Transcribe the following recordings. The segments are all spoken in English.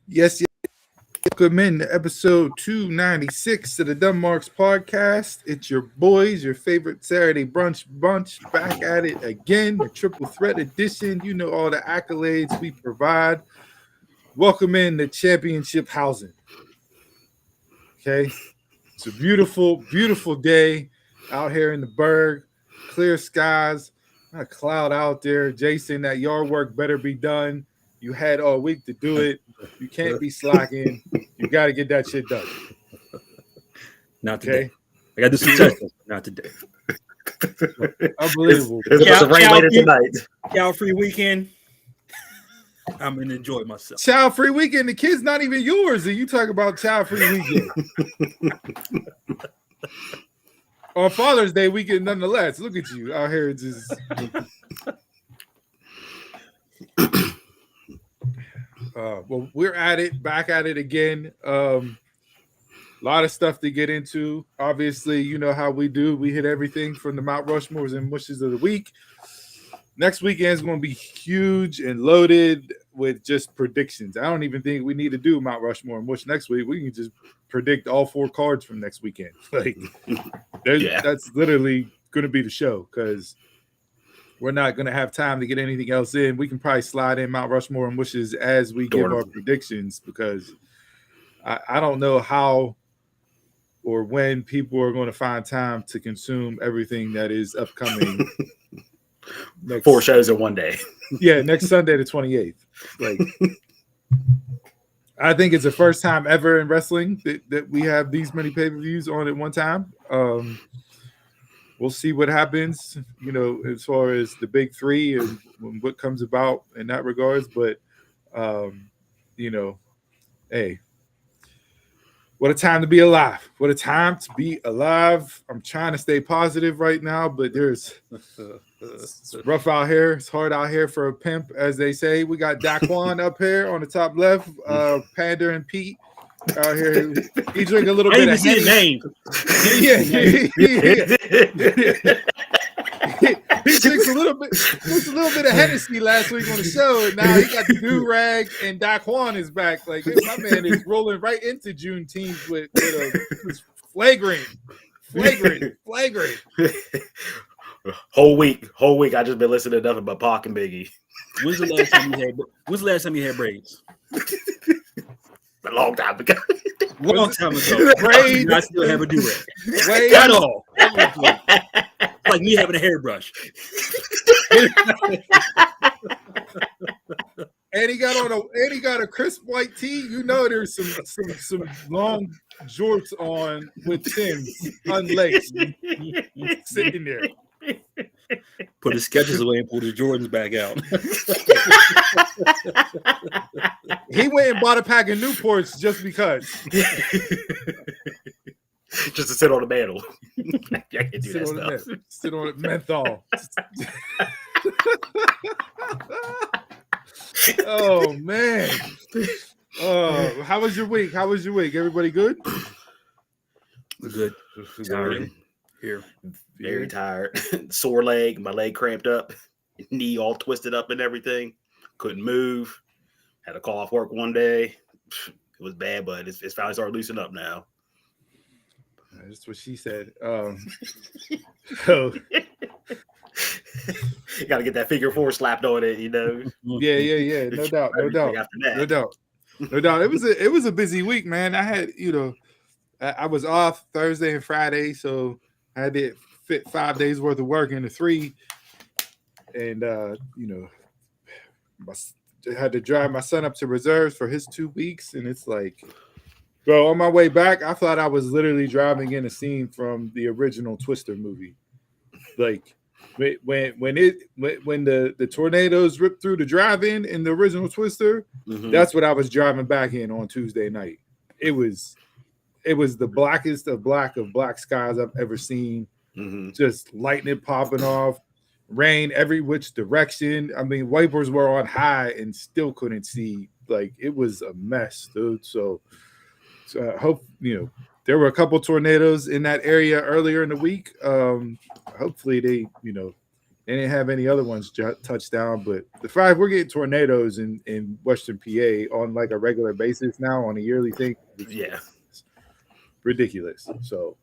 Yes, yes. Welcome in to episode 296 of the Dunmarks podcast. It's your boys, your favorite Saturday brunch bunch, back at it again, the triple threat edition. You know all the accolades we provide. Welcome in to Championship Housing. Okay. It's a beautiful, beautiful day out here in the Berg. Clear skies, not a cloud out there. Jason, that yard work better be done. You had all week to do it. You can't be slacking. You got to get that shit done. Not today. Okay. I got to do some testing. Not today. Unbelievable. It's supposed to rain later tonight. Child free weekend. I'm gonna enjoy myself. Child free weekend. The kid's not even yours, and you talk about child free weekend. On Father's Day weekend, nonetheless. Look at you out here just. Well, we're at it, back at it again. A lot of stuff to get into. Obviously, you know how we do. We hit everything from the Mount Rushmores and Mushes of the week. Next weekend is going to be huge and loaded with just predictions. I don't even think we need to do Mount Rushmore and Mush next week. We can just predict all 4 cards from next weekend. Like, that's literally going to be the show because we're not going to have time to get anything else in. We can probably slide in Mount Rushmore and Mushes as we give our predictions because I don't know how or when people are going to find time to consume everything that is upcoming. 4 shows in one day. Yeah, next Sunday the 28th. Like, I think it's the first time ever in wrestling that we have these many pay-per-views on at one time. We'll see what happens, you know, as far as the big 3 and what comes about in that regards. But, you know, hey, what a time to be alive. What a time to be alive. I'm trying to stay positive right now, but it's rough out here. It's hard out here for a pimp, as they say. We got Daquan up here on the top left, Panda and Pete out here. He drink a little bit of Henny. He drinks a little bit of Hennessy last week on the show, and now he got the do-rag, and Daquan is back. Like, my man is rolling right into Juneteenth with a flagrant. Whole week. I just been listening to nothing but Pac and Biggie. When's the last time you had braids? A long time ago. Braids. I still have a do-rag. Braids. At all. Like me having a hairbrush. And he got a crisp white tee. You know there's some long jorts on with Timbs unlaced sitting there. Put his sketches away and pull his Jordans back out. He went and bought a pack of Newports just because. Just to sit on the mantle. I can do Sit that on stuff. Sit on it, menthol. Oh man. How was your week? Everybody good? Good. Tired. Here. Very tired. Sore leg. My leg cramped up. Knee all twisted up and everything. Couldn't move. Had to call off work one day. It was bad, but it's finally started loosening up now. That's what she said. You got to get that figure 4 slapped on it, you know. Yeah. No doubt. After that. No doubt. It was a busy week, man. I had, I was off Thursday and Friday, so I had to fit 5 days worth of work into 3, and I had to drive my son up to reserves for his 2 weeks, and it's like, bro, on my way back, I thought I was literally driving in a scene from the original Twister movie. Like when the tornadoes ripped through the drive-in in the original Twister, that's what I was driving back in on Tuesday night. It was the blackest of black skies I've ever seen. Just lightning popping off, rain every which direction. I mean, wipers were on high and still couldn't see. Like, it was a mess, dude. So I hope, there were a couple tornadoes in that area earlier in the week. Hopefully they, They didn't have any other ones touch down, but the fact we're getting tornadoes in Western PA on like a regular basis now on a yearly thing, Yeah. ridiculous. So,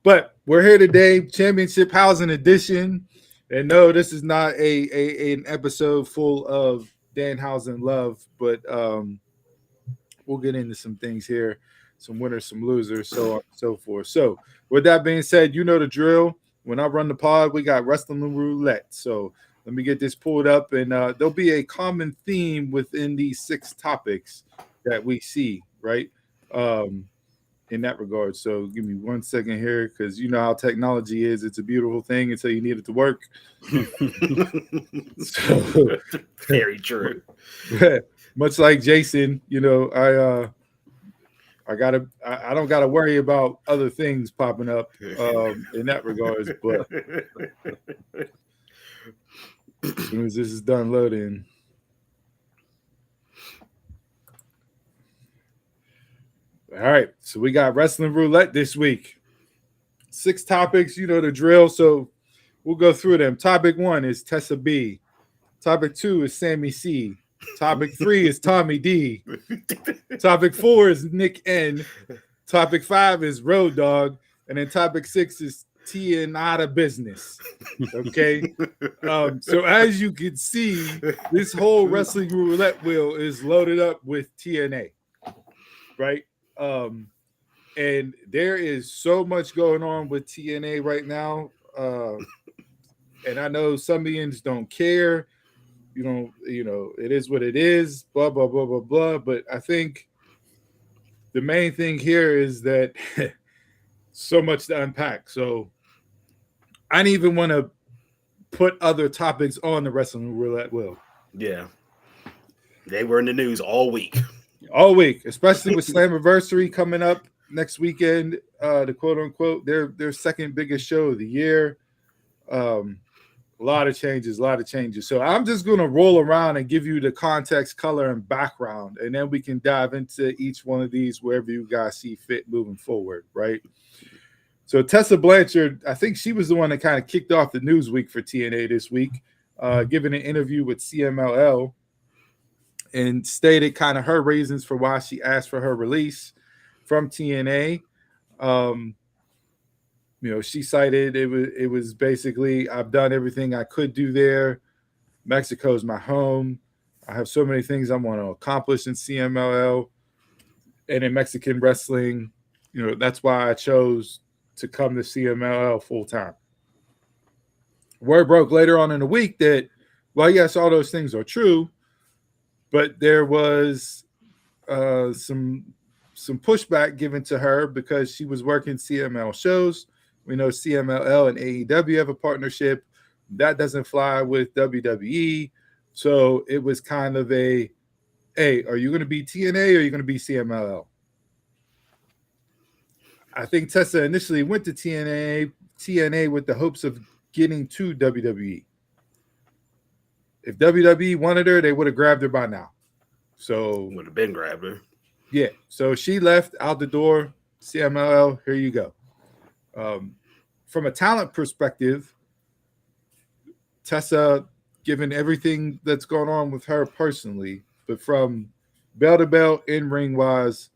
but we're here today, Championhausen edition, and no, this is not an episode full of Danhausen love, but we'll get into some things here, some winners, some losers, so on and so forth. So, with that being said, you know the drill. When I run the pod, we got wrestling roulette. So let me get this pulled up, and there'll be a common theme within these 6 topics that we see, right? In that regard. So give me 1 second here, because you know how technology is. It's a beautiful thing until you need it to work. So, very true. Much like Jason, you know, I don't gotta worry about other things popping up in that regards. But as soon as this is done loading, all right. So we got wrestling roulette this week. 6 topics, you know the drill. So we'll go through them. Topic 1 is Tessa B. Topic 2 is Sammy C. Topic 3 is Tommy D. Topic 4 is Nick N. Topic 5 is Road Dog. And then topic 6 is Tia Nada Business. Okay. So as you can see, this whole wrestling roulette wheel is loaded up with TNA. Right? And there is so much going on with TNA right now. And I know some Indians don't care. You know, it is what it is, blah, blah, blah, blah, blah. But I think the main thing here is that so much to unpack. So I didn't even want to put other topics on the wrestling roulette wheel. Yeah. They were in the news all week. All week, especially with Slammiversary coming up next weekend, the quote unquote, their second biggest show of the year. A lot of changes. So I'm just going to roll around and give you the context, color, and background, and then we can dive into each one of these wherever you guys see fit moving forward, right? So Tessa Blanchard, I think she was the one that kind of kicked off the news week for TNA this week, giving an interview with CMLL and stated kind of her reasons for why she asked for her release from TNA. You know, she cited it was basically, I've done everything I could do there. Mexico's my home. I have so many things I want to accomplish in CMLL and in Mexican wrestling. You know, that's why I chose to come to CMLL full time. Word broke later on in the week that, well, yes, all those things are true, but there was some pushback given to her because she was working CML shows. We know CMLL and AEW have a partnership. That doesn't fly with WWE. So it was kind of a, hey, are you going to be TNA or are you going to be CMLL? I think Tessa initially went to TNA with the hopes of getting to WWE. If WWE wanted her, they would have grabbed her by now. So would have been grabbed her. Yeah. So she left out the door. CMLL, here you go. From a talent perspective, Tessa, given everything that's going on with her personally, but from bell to bell, in ring wise,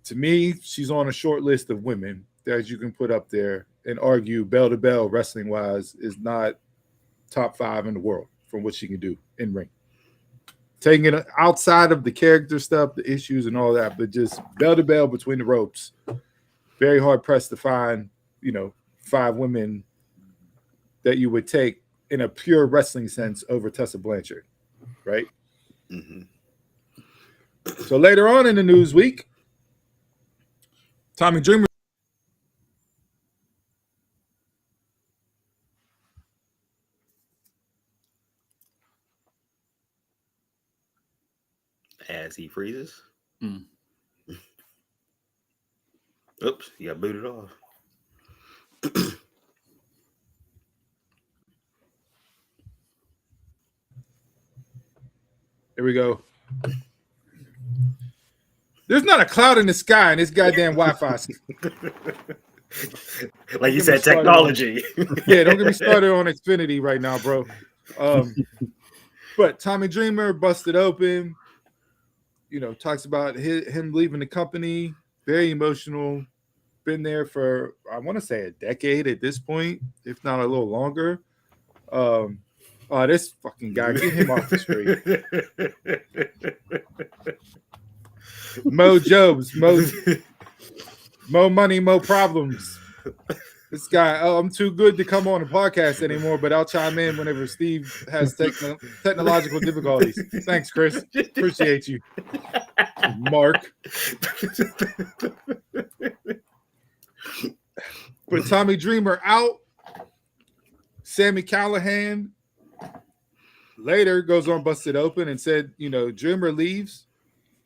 to me, she's on a short list of women that you can put up there and argue bell to bell, wrestling wise, is not top 5 in the world from what she can do in ring. Taking it outside of the character stuff, the issues and all that, but just bell to bell between the ropes. Very hard pressed to find, 5 women that you would take in a pure wrestling sense over Tessa Blanchard, right? Mm-hmm. So later on in the news week, Tommy Dreamer. As he freezes. Mm. Oops, you got booted off. Here we go. There's not a cloud in the sky in this goddamn Wi-Fi. Like you said, technology. Yeah, don't get me started on Xfinity right now, bro. But Tommy Dreamer busted open. Talks about him leaving the company. Very emotional. Been there for, I want to say, a decade at this point, if not a little longer. This fucking guy, get him off the screen. Mo Jobs, Mo money, Mo problems. This guy, I'm too good to come on a podcast anymore, but I'll chime in whenever Steve has technological difficulties. Thanks, Chris. Appreciate you. Mark. But Tommy Dreamer out. Sammy Callahan later goes on Busted Open and said, Dreamer leaves.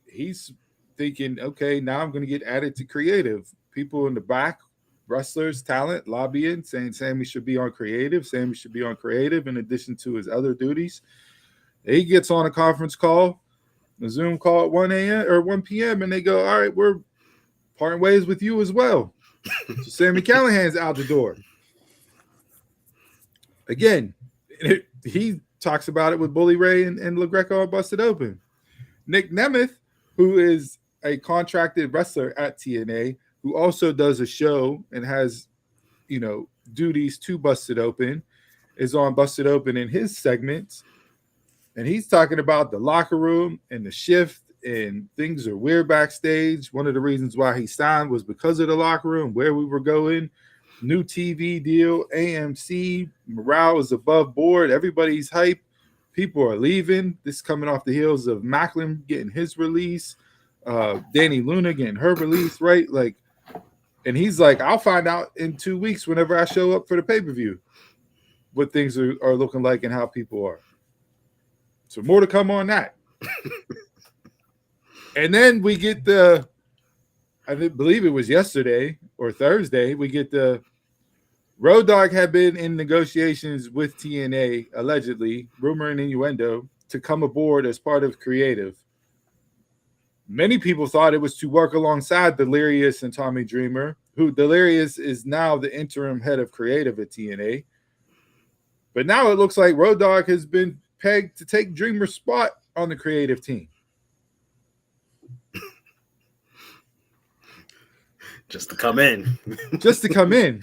He's thinking, okay, now I'm going to get added to creative. People in the back, wrestlers, talent, lobbying, saying Sammy should be on creative. Sammy should be on creative in addition to his other duties. He gets on a conference call, a Zoom call at 1 a.m. or 1 p.m. and they go, all right, we're parting ways with you as well. So Sammy Callahan's out the door. Again, he talks about it with Bully Ray and LaGreca on Busted Open. Nick Nemeth, who is a contracted wrestler at TNA, who also does a show and has, duties to Busted Open, is on Busted Open in his segments. And he's talking about the locker room and the shift and things are weird backstage. One of the reasons why he signed was because of the locker room, where we were going. New TV deal, AMC, morale is above board. Everybody's hype. People are leaving. This is coming off the heels of Macklin getting his release, Danny Luna getting her release, right? And he's like, I'll find out in 2 weeks whenever I show up for the pay-per-view what things are looking like and how people are. So more to come on that. And then we get I believe it was yesterday or Thursday, we get the Road Dogg had been in negotiations with TNA, allegedly, rumor and innuendo, to come aboard as part of creative. Many people thought it was to work alongside Delirious and Tommy Dreamer, who Delirious is now the interim head of creative at TNA. But now it looks like Road Dogg has been pegged to take Dreamer's spot on the creative team. Just to come in. Just to come in.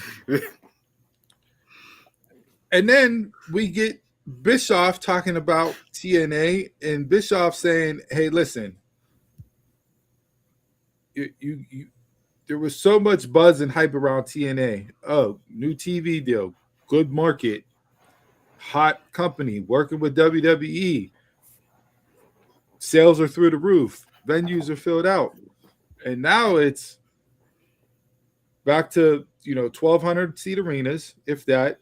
And then we get Bischoff talking about TNA and Bischoff saying, hey, listen, you there was so much buzz and hype around TNA. Oh, new TV deal, good market, hot company, working with WWE. Sales are through the roof. Venues are filled out. And now it's back to, 1,200 seat arenas, if that.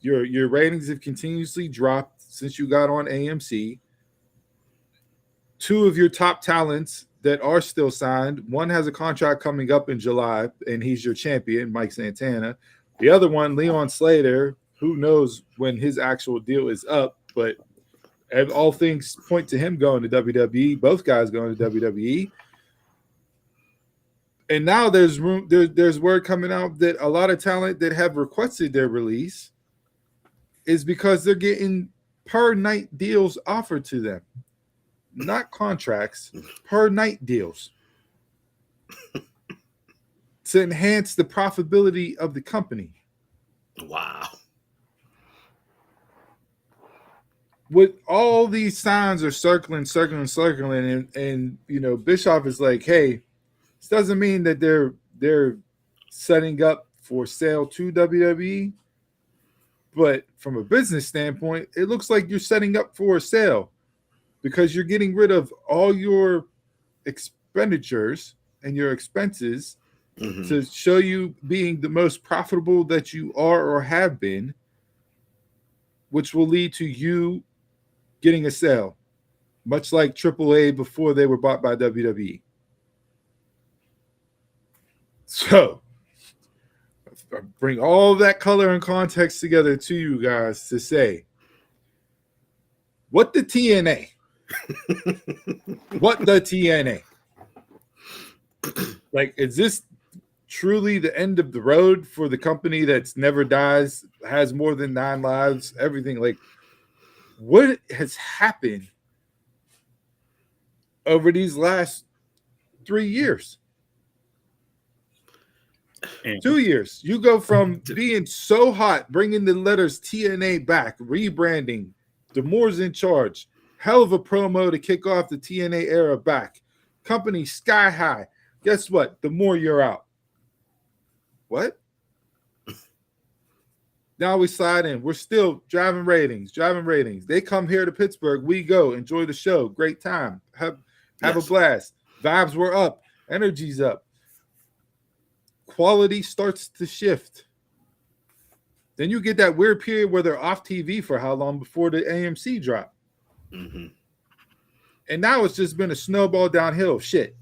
Your ratings have continuously dropped since you got on AMC. Two of your top talents that are still signed. One has a contract coming up in July, and he's your champion, Mike Santana. The other one, Leon Slater, who knows when his actual deal is up, but all things point to him going to WWE. Both guys going to WWE. And now there's word coming out that a lot of talent that have requested their release is because they're getting per night deals offered to them. Not contracts, per night deals. To enhance the profitability of the company. Wow. With all these signs are circling, and Bischoff is like, hey, this doesn't mean that they're setting up for sale to WWE, but from a business standpoint, it looks like you're setting up for a sale because you're getting rid of all your expenditures and your expenses to show you being the most profitable that you are or have been, which will lead to you getting a sale, much like AAA before they were bought by WWE. So, I bring all that color and context together to you guys to say, what the TNA? What the TNA? Like, is this truly the end of the road for the company that's never dies, has more than 9 lives, everything. Like, what has happened over these last 3 years? And 2 years. You go from being so hot, bringing the letters TNA back, rebranding, D'Amour's in charge, hell of a promo to kick off the TNA era back, company sky high. Guess what? D'Amour, you're out. What? Now we slide in. We're still driving ratings. They come here to Pittsburgh. We go. Enjoy the show. Great time. Have a blast. Vibes were up. Energy's up. Quality starts to shift. Then you get that weird period where they're off TV for how long before the AMC drop. Mm-hmm. And now it's just been a snowball downhill shit.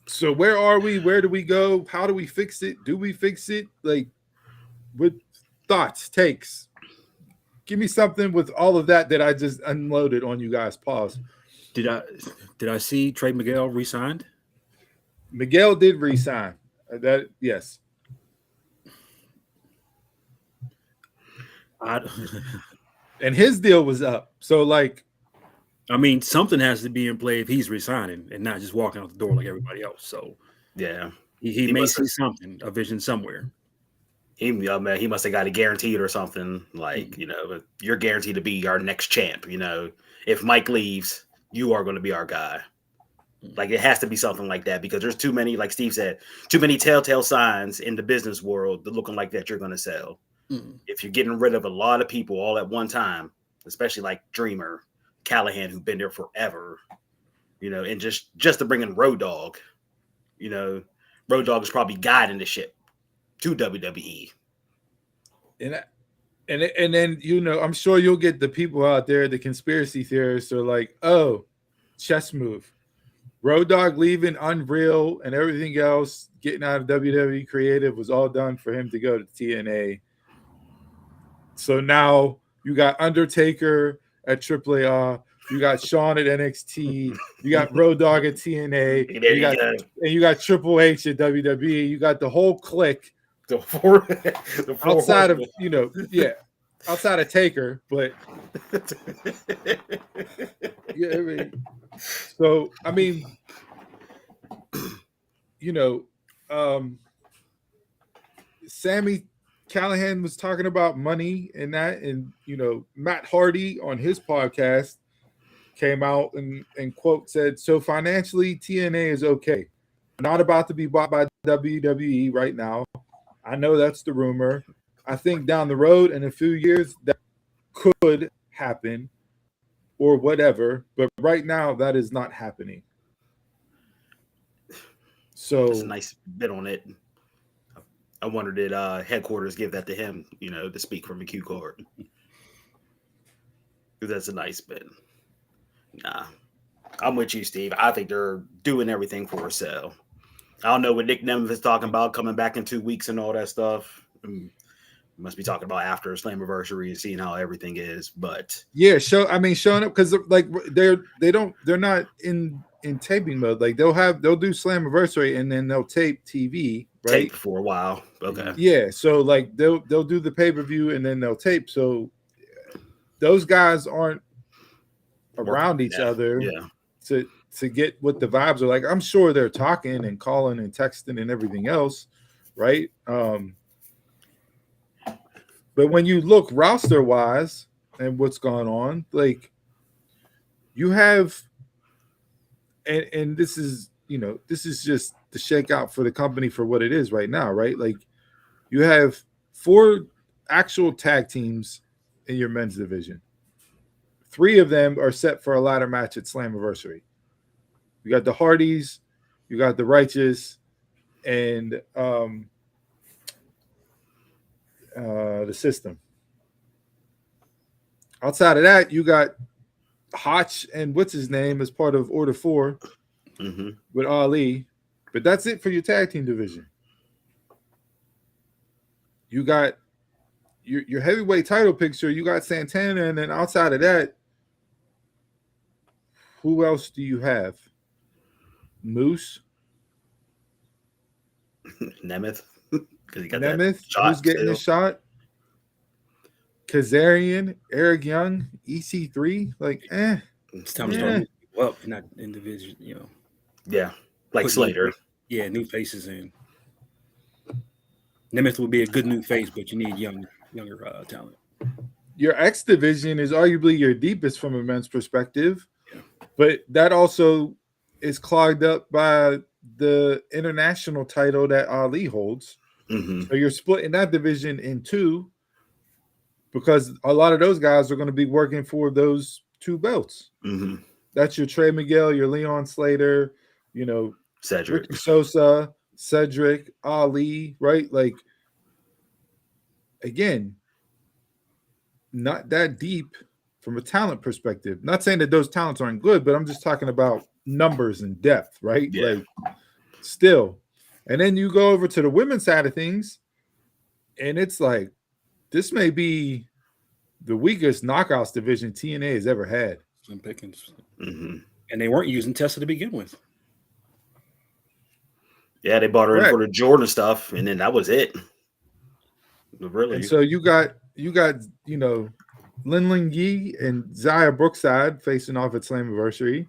So where are we? Where do we go? How do we fix it? Do we fix it? Like, with thoughts, takes. Give me something with all of that I just unloaded on you guys. Pause. did I see Trey Miguel re-signed? Miguel did re-sign. That yes. And his deal was up. So like, I mean, something has to be in play if he's resigning and not just walking out the door like everybody else. So yeah, he may see something, a vision somewhere. He must have got it guaranteed or something. Like, you're guaranteed to be our next champ. If Mike leaves, you are going to be our guy. Like, it has to be something like that because there's too many, like Steve said, too many telltale signs in the business world that looking like that you're going to sell. Mm-hmm. If you're getting rid of a lot of people all at one time, especially like Dreamer, Callahan, who've been there forever, and just to bring in Road Dogg, Road Dogg is probably guiding the ship to WWE. And then, I'm sure you'll get the people out there, the conspiracy theorists are like, oh, chess move. Road Dogg leaving Unreal and everything else, getting out of WWE Creative was all done for him to go to TNA. So now you got Undertaker at AAA, you got Shawn at NXT, you got Road Dogg at TNA, and you got Triple H at WWE. You got the whole clique. The four outside of outside of Taker, but yeah. So I mean, Sammy Callahan was talking about money and that, and Matt Hardy on his podcast came out and quote said, so financially TNA is okay. Not about to be bought by WWE right now. I know that's the rumor. I think down the road in a few years that could happen or whatever, but right now that is not happening. So that's a nice bit on it. I wonder did headquarters give that to him, to speak from a Q card? Because that's a nice bit. Nah, I'm with you, Steve. I think they're doing everything for a sale. I don't know what Nick Nemeth is talking about coming back in 2 weeks and all that stuff. Must be talking about after Slammiversary and seeing how everything is. But yeah, showing up because like they're not in taping mode. Like they'll do Slammiversary and then they'll tape TV, right? Tape for a while. Okay. Yeah, so like they'll do the pay-per-view and then they'll tape. So those guys aren't around each other. Yeah. To get what the vibes are like. I'm sure they're talking and calling and texting and everything else, right? But when you look roster wise and what's going on, like you have, and this is just the shakeout for the company for what it is right now, right? Like you have 4 actual tag teams in your men's division. 3 of them are set for a ladder match at Slammiversary. You got the Hardys, you got the Righteous, and the System. Outside of that, you got Hotch and what's his name as part of Order 4 with Ali. But that's it for your tag team division. You got your heavyweight title picture. You got Santana, and then outside of that, who else do you have? Moose, Nemeth, because he got that Nemeth, shot who's getting still. the shot. Kazarian, Eric Young, EC3, like, It's time to Yeah. start moving people up, not individual. Yeah, like putting Slater. new faces in. Nemeth would be a good new face, but you need younger talent. Your X division is arguably your deepest from a men's perspective, Yeah. but that also is clogged up by the international title that Ali holds. Mm-hmm. So you're splitting that division in two because a lot of those guys are going to be working for those two belts. Mm-hmm. That's your Trey Miguel, your Leon Slater, Cedric. Ricky Sosa, Cedric, Ali, right? Like, again, not that deep from a talent perspective. Not saying that those talents aren't good, but I'm just talking about numbers and depth, right? Yeah. Like, still. And then you go over to the women's side of things, and it's like, this may be the weakest knockouts division TNA has ever had. Slim pickings. Mm-hmm. And they weren't using Tessa to begin with. Yeah, they bought her in Correct. for the Jordan stuff, and then that was it. Really. And so you got Lin Ling Yi and Zaya Brookside facing off at Slammiversary.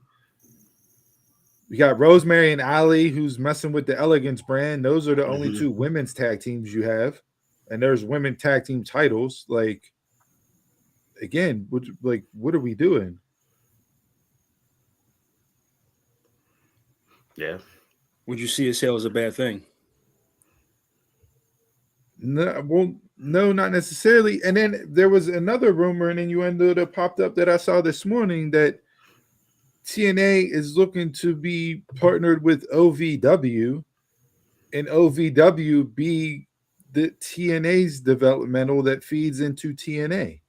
You got Rosemary and Ali, who's messing with the Elegance brand. Those are the only two women's tag teams you have, and there's women tag team titles. Like, again, what are we doing? Yeah. Would you see a sale as a bad thing? No, well, no, not necessarily. And then there was another rumor and innuendo that popped up that I saw this morning that TNA is looking to be partnered with OVW, and OVW be the TNA's developmental that feeds into TNA.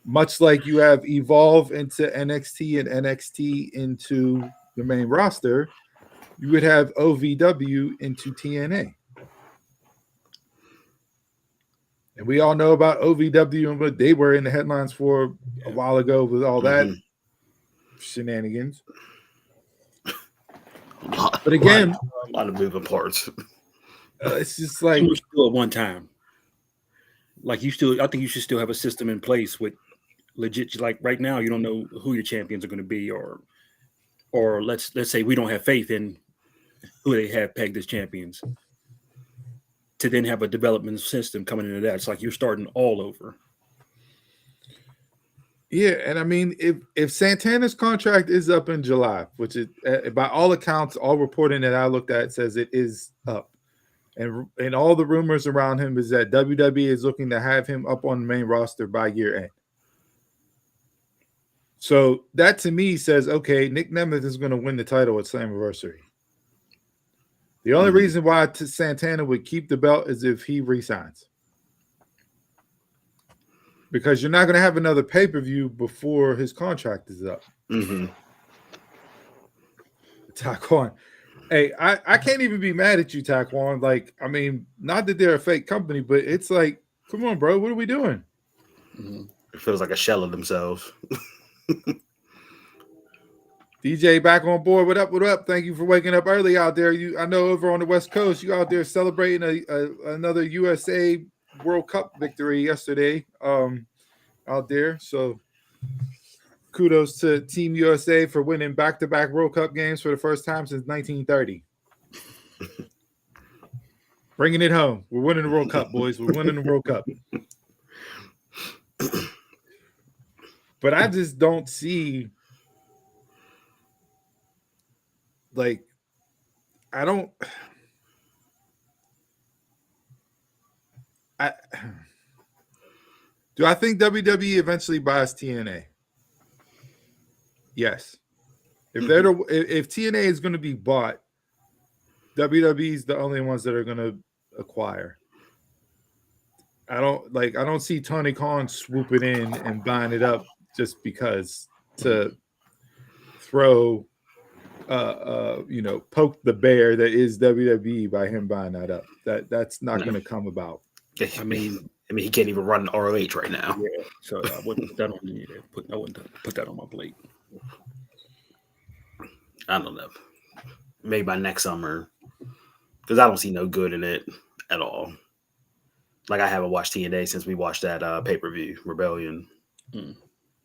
Much like you have Evolve into NXT and NXT into the main roster, you would have OVW into TNA. And we all know about OVW and what they were in the headlines for a while ago with all that shenanigans. But again, a lot of moving parts. It's just like still at one time. Like I think you should still have a system in place with legit. Like right now, you don't know who your champions are going to be, or let's say we don't have faith in who they have pegged as champions. To then have a development system coming into that, it's like you're starting all over. Yeah, and I mean, if Santana's contract is up in July, which is by all accounts, all reporting that I looked at says it is up, and all the rumors around him is that WWE is looking to have him up on the main roster by year end. So that to me says, okay, Nick Nemeth is going to win the title at Slammiversary. The only reason why Santana would keep the belt is if he resigns. Because you're not going to have another pay-per-view before his contract is up. Mm-hmm. Taquan. Hey, I can't even be mad at you, Taquan. Like, I mean, not that they're a fake company, but it's like, come on, bro, what are we doing? It feels like a shell of themselves. DJ back on board. What up? What up? Thank you for waking up early out there. I know over on the West Coast, you out there celebrating another USA World Cup victory yesterday out there. So kudos to Team USA for winning back-to-back World Cup games for the first time since 1930. Bringing it home. We're winning the World Cup, boys. We're winning the World Cup. But I just don't see, like, do I think WWE eventually buys TNA? Yes. If if TNA is going to be bought, WWE is the only ones that are going to acquire. I don't see Tony Khan swooping in and buying it up just because to throw poke the bear that is WWE by him buying that up. That's not going to come about. I mean, he can't even run ROH right now. Yeah, so I wouldn't put that on me. I wouldn't put that on my plate. I don't know. maybe by next summer, because I don't see no good in it at all. Like I haven't watched TNA since we watched that pay-per-view Rebellion.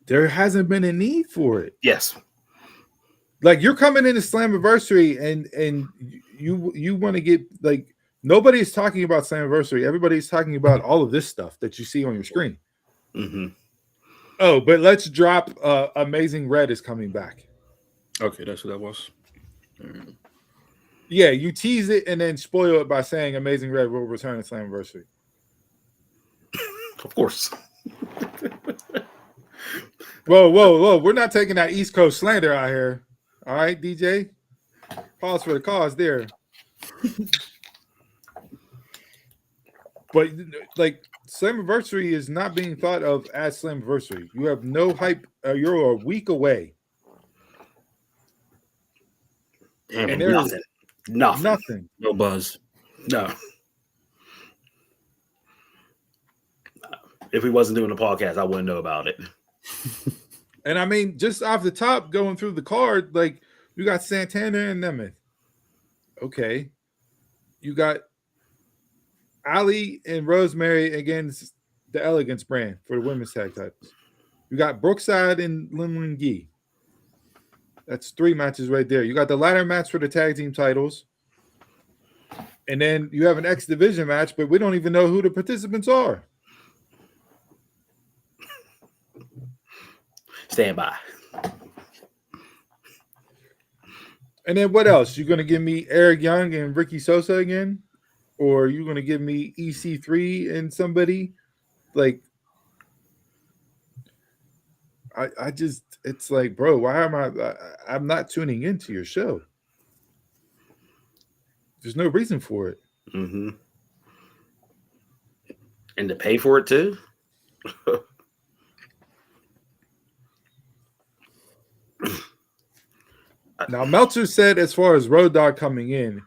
There hasn't been a need for it. Yes. Like you're coming into Slammiversary and you want to get like nobody's talking about Slammiversary. Everybody's talking about all of this stuff that you see on your screen. Mm-hmm. Oh, but let's drop Amazing Red is coming back. Okay, that's what that was. Yeah, you tease it and then spoil it by saying Amazing Red will return at Slammiversary. Of course. Whoa. We're not taking that East Coast slander out here. All right, DJ? Pause for the cause there. But, like, Slammiversary is not being thought of as Slammiversary. You have no hype. You're a week away. And there's nothing. No buzz. No. If we wasn't doing the podcast, I wouldn't know about it. And I mean, just off the top, going through the card, like you got Santana and Nemeth. Okay. You got Ali and Rosemary against the Elegance brand for the women's tag titles. You got Brookside and Lin Gee. That's 3 matches right there. You got the ladder match for the tag team titles. And then you have an X Division match, but we don't even know who the participants are. Stand by. And then what else? You're going to give me Eric Young and Ricky Sosa again? Or are you going to give me EC3 and somebody? Like, I just, it's like, bro, why am I'm not tuning into your show. There's no reason for it. Mm-hmm. And to pay for it too? Now, Meltzer said as far as Road Dogg coming in,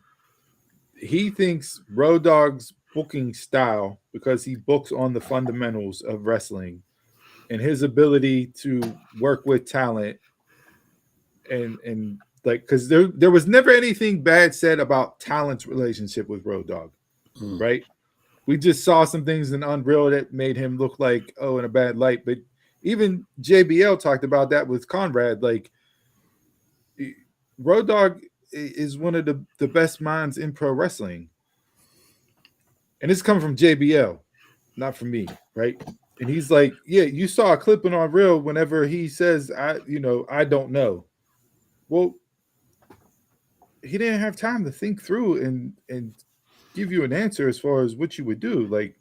he thinks Road Dogg's booking style, because he books on the fundamentals of wrestling and his ability to work with talent and like, because there was never anything bad said about talent's relationship with Road Dogg, right? We just saw some things in Unreal that made him look like, oh, in a bad light. But even JBL talked about that with Conrad. Like, Road Dogg is one of the best minds in pro wrestling. And it's coming from JBL, not from me, right? And he's like, yeah, you saw a clip in Unreal whenever he says, I don't know. Well, he didn't have time to think through and give you an answer as far as what you would do. Like,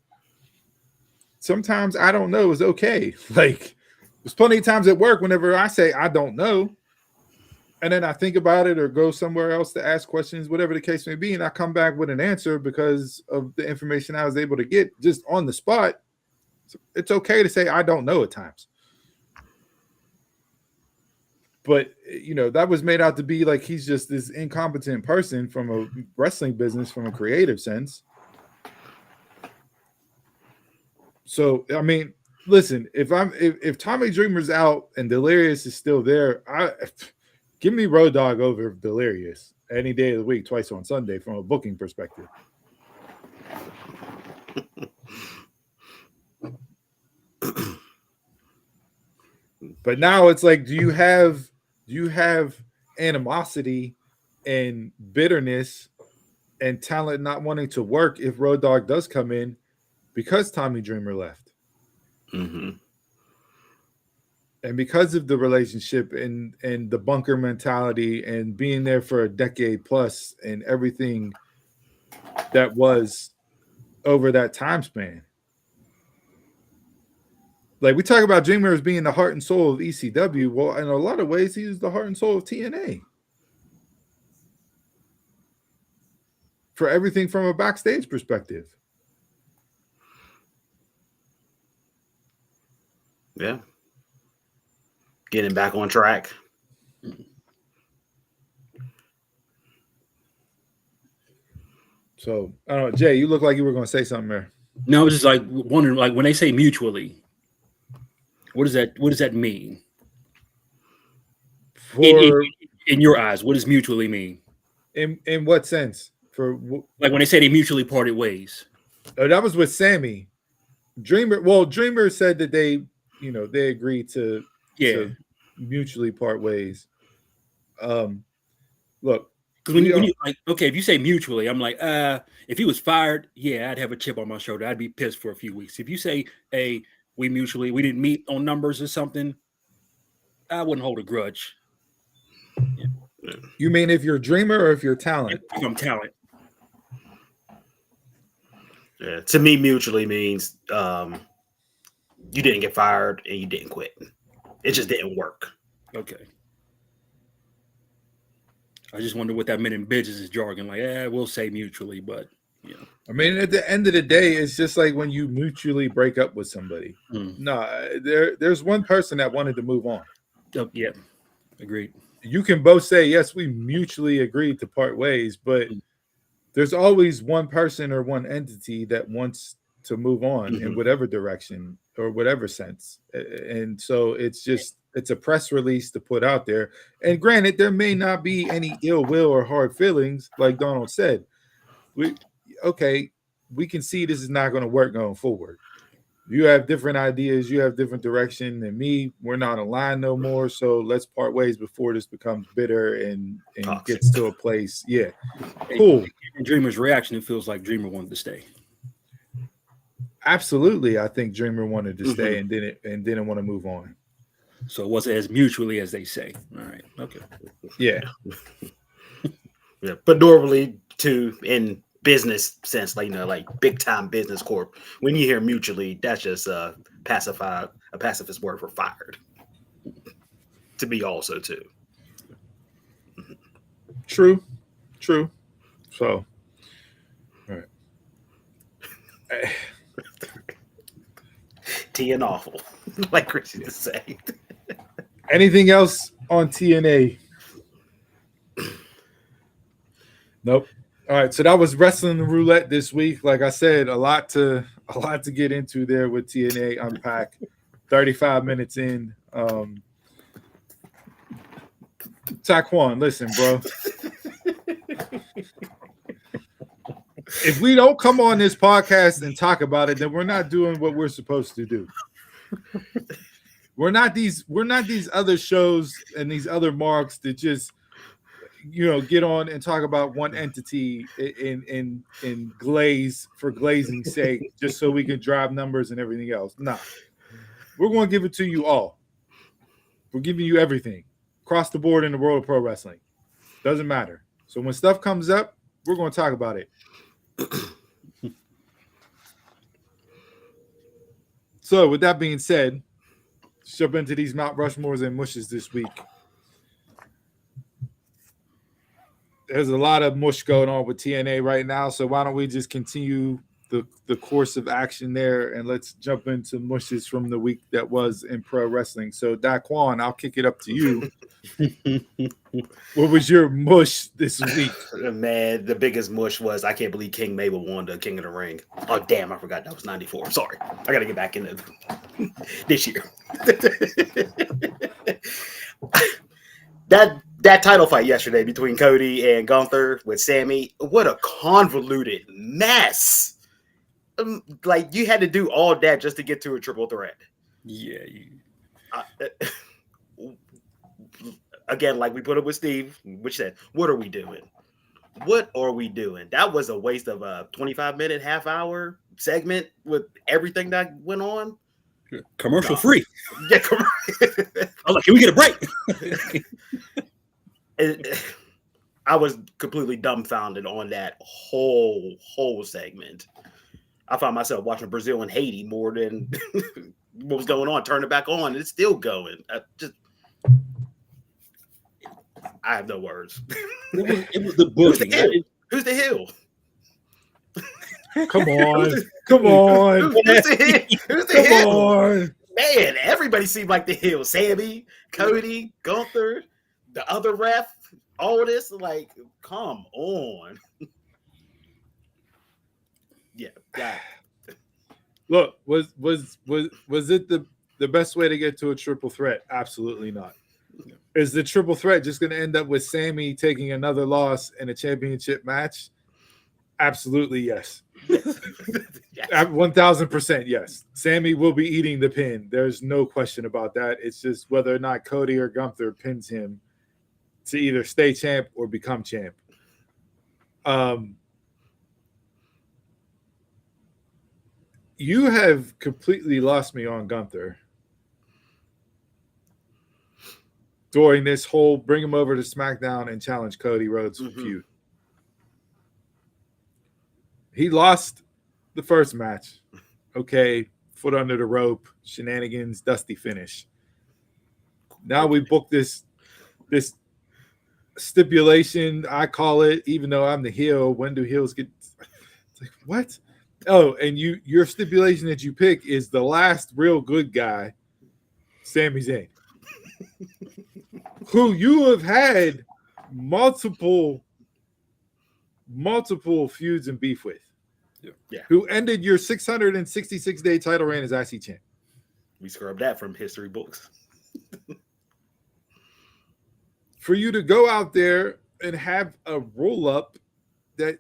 sometimes I don't know is okay. Like, there's plenty of times at work whenever I say I don't know, and then I think about it or go somewhere else to ask questions, whatever the case may be, and I come back with an answer because of the information I was able to get just on the spot. It's okay to say I don't know at times. But, that was made out to be like he's just this incompetent person from a wrestling business, from a creative sense. So, I mean, listen, if Tommy Dreamer's out and Delirious is still there, give me Road Dogg over Delirious any day of the week, twice on Sunday from a booking perspective. But now it's like, do you have animosity and bitterness and talent not wanting to work if Road Dogg does come in because Tommy Dreamer left? Mm-hmm. And because of the relationship and the bunker mentality and being there for a decade plus and everything that was over that time span. Like, we talk about Dreamer as being the heart and soul of ECW. Well, in a lot of ways, he was the heart and soul of TNA. For everything from a backstage perspective. Yeah. Getting back on track. So, I don't know. Jay, you look like you were going to say something there. No, I was just like wondering, like when they say mutually, what does that mean? In your eyes, what does mutually mean? In what sense? Like when they say they mutually parted ways. That was with Sammy. Dreamer said that they agreed to mutually part ways. Look, because when you like, okay, if you say mutually, I'm like, if he was fired, yeah, I'd have a chip on my shoulder. I'd be pissed for a few weeks. If you say, hey, we didn't meet on numbers or something, I wouldn't hold a grudge. Yeah. You mean if you're Dreamer or if you're Talent? If I'm Talent. Yeah, to me, mutually means you didn't get fired and you didn't quit. It just didn't work. Okay. I just wonder what that meant in business jargon. Like, we'll say mutually, but you know. I mean, at the end of the day, it's just like when you mutually break up with somebody. No, there's one person that wanted to move on. Yeah, agreed. You can both say, yes, we mutually agreed to part ways, but there's always one person or one entity that wants to move on in whatever direction or whatever sense. And so it's a press release to put out there. And granted, there may not be any ill will or hard feelings, like Donald said. We can see this is not going to work going forward. You have different ideas, you have different direction than me. We're not aligned no more. So let's part ways before this becomes bitter and gets to a place. Yeah. Cool. Dreamer's reaction, it feels like Dreamer wanted to stay. Absolutely. I think Dreamer wanted to stay and didn't want to move on. So it wasn't as mutually as they say. All right. Okay. Yeah. Yeah. But normally too, in business sense, like big time business corp, when you hear mutually, that's just a pacifist word for fired. To me also too. True. So, all right. Tea and awful, like Chris used to say. Anything else on TNA? Nope. All right, so that was Wrestling Roulette this week. Like I said, a lot to get into there with TNA unpack. 35 minutes in. Taquan, listen, bro. If we don't come on this podcast and talk about it, then we're not doing what we're supposed to do. We're not these other shows and these other marks that just get on and talk about one entity in glaze for glazing's sake, just so we can drive numbers and everything else. No, we're going to give it to you all. We're giving you everything across the board in the world of pro wrestling. Doesn't matter. So when stuff comes up, we're going to talk about it. So with that being said, let's jump into these Mount Rushmores and mushes this week. There's a lot of mush going on with TNA right now, so why don't we just continue the course of action there, and let's jump into mushes from the week that was in pro wrestling. So, Daquan, I'll kick it up to you. What was your mush this week? Man, the biggest mush was I can't believe King Mabel won the King of the Ring. Oh, damn, I forgot that was 94. Sorry. I got to get back into this year. That title fight yesterday between Cody and Gunther with Sammy, what a convoluted mess. Like, you had to do all that just to get to a triple threat. Yeah. Again, like we put up with Steve, which said, what are we doing? What are we doing? That was a waste of a 25-minute, half-hour segment with everything that went on. Commercial free. Yeah, I was like, can we get a break? I was completely dumbfounded on that whole segment. I found myself watching Brazil and Haiti more than what was going on. Turn it back on, and it's still going. I have no words. It was the booking. Who's the heel? Come on. Come on. Who's the heel? On. Man, everybody seemed like the heel. Sammy, Cody, Gunther, the other ref, all this. Like, come on. Yeah. Look, was it the best way to get to a triple threat? Absolutely not. Is the triple threat just going to end up with Sammy taking another loss in a championship match? Absolutely, yes. Yes. 1000% yes. Sammy will be eating the pin. There's no question about that. It's just whether or not Cody or Gunther pins him to either stay champ or become champ. You have completely lost me on Gunther during this whole bring him over to SmackDown and challenge Cody Rhodes feud. He lost the first match. Okay, foot under the rope, shenanigans, dusty finish. Now we booked this stipulation, I call it, even though I'm the heel. When do heels get? It's like, what? Oh, and your stipulation that you pick is the last real good guy, Sami Zayn, who you have had multiple feuds and beef with. Yeah. Who ended your 666-day title reign as IC champ. We scrubbed that from history books. For you to go out there and have a roll up that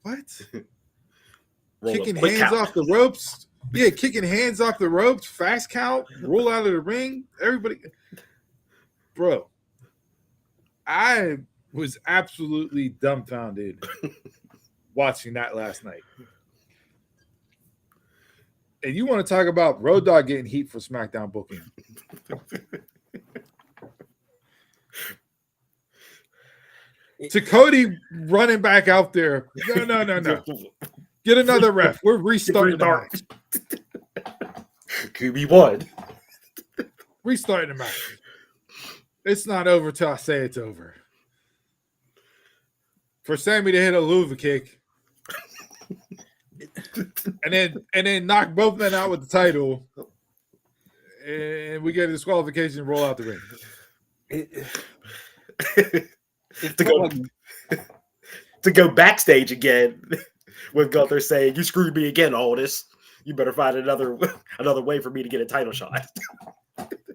what? Kicking hands count off the ropes. Yeah, kicking hands off the ropes, fast count, roll out of the ring. Everybody, bro. I was absolutely dumbfounded watching that last night. And you want to talk about Road Dogg getting heat for SmackDown booking? To Cody running back out there. No. Get another ref. We're restarting the match. QB1. Restarting the match. It's not over till I say it's over. For Sammy to hit a Luva kick and then knock both men out with the title, and we get a disqualification, roll out the ring. To go backstage again with Gunther saying, "You screwed me again, Aldis. You better find another way for me to get a title shot."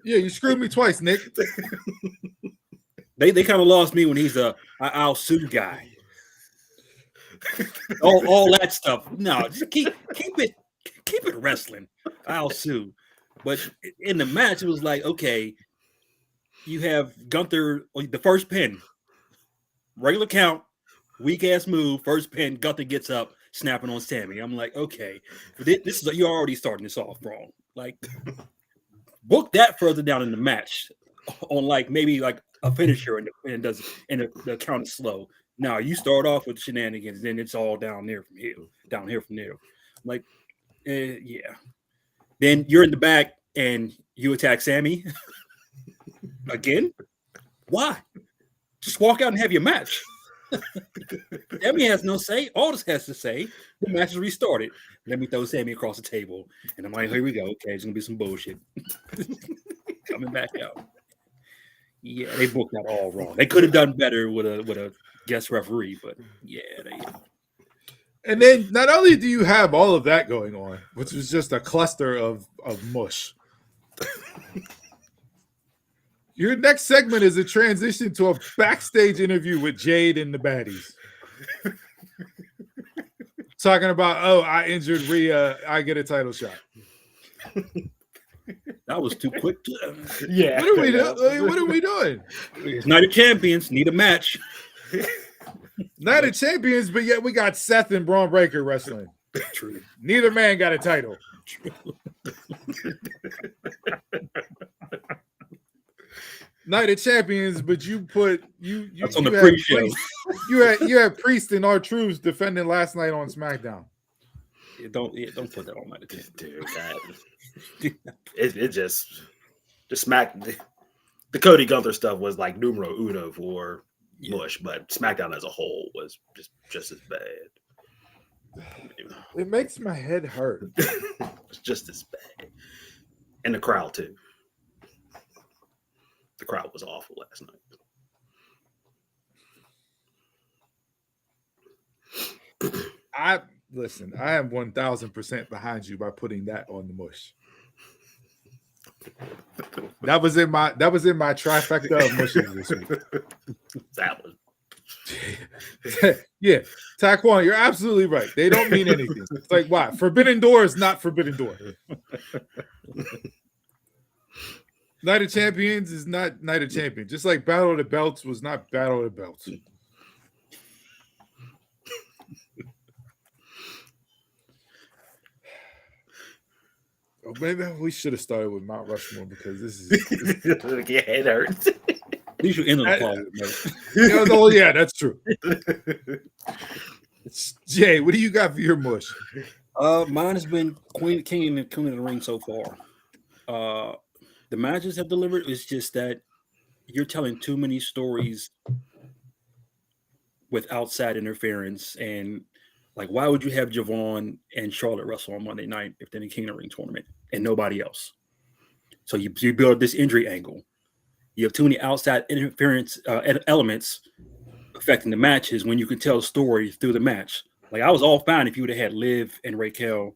Yeah, you screwed me twice, Nick. They kind of lost me when he's a I'll sue guy. all that stuff. No, just keep it wrestling. I'll sue. But in the match, it was like, okay, you have Gunther, the first pin, regular count, weak ass move, first pin, Gunther gets up, snapping on Sammy. I'm like, okay, this is you're already starting this off wrong. Like, book that further down in the match on like maybe like a finisher and the count is slow. Now you start off with shenanigans, then it's all down here from there. Like, yeah. Then you're in the back and you attack Sammy again. Why? Just walk out and have your match. Sammy has no say. Aldis has to say. The match is restarted. Let me throw Sammy across the table, and I'm like, here we go. Okay, it's gonna be some bullshit. Coming back out. Yeah, they booked that all wrong. They could have done better with a guest referee, but yeah, they. And then not only do you have all of that going on, which was just a cluster of mush. Your next segment is a transition to a backstage interview with Jade and the baddies. Talking about, I injured Rhea, I get a title shot. That was too quick. Yeah. What are we doing? It's Night of Champions. Need a match. Night of Champions, but yet we got Seth and Braun Breaker wrestling. True. Neither man got a title. Night of Champions, but you put you That's on the pre-show. You had Priest and R-Truth defending last night on SmackDown. Don't put that on Night of Champions. Dude, it just smack the Cody Gunther stuff was like numero uno for mush, but SmackDown as a whole was just as bad. It makes my head hurt. It's just as bad. And the crowd too. The crowd was awful last night. I am 1000% behind you by putting that on the mush. That was in my trifecta of mushes this week. That was Yeah, Taquan, you're absolutely right. They don't mean anything. It's like, why? Forbidden Door is not Forbidden Door. Night of Champions is not Night of Champions. Just like Battle of the Belts was not Battle of the Belts. Oh, maybe we should have started with Mount Rushmore because this is yeah, it hurts. These should end on the call. Oh, yeah, that's true. Jay, what do you got for your mush? Mine has been King of the Ring so far. The matches have delivered. It's just that you're telling too many stories with outside interference. And like, why would you have Javon and Charlotte wrestle on Monday night if they're in the King of the Ring tournament and nobody else? So you build this injury angle. You have too many outside interference elements affecting the matches when you can tell a story through the match. Like, I was all fine if you would have had Liv and Raquel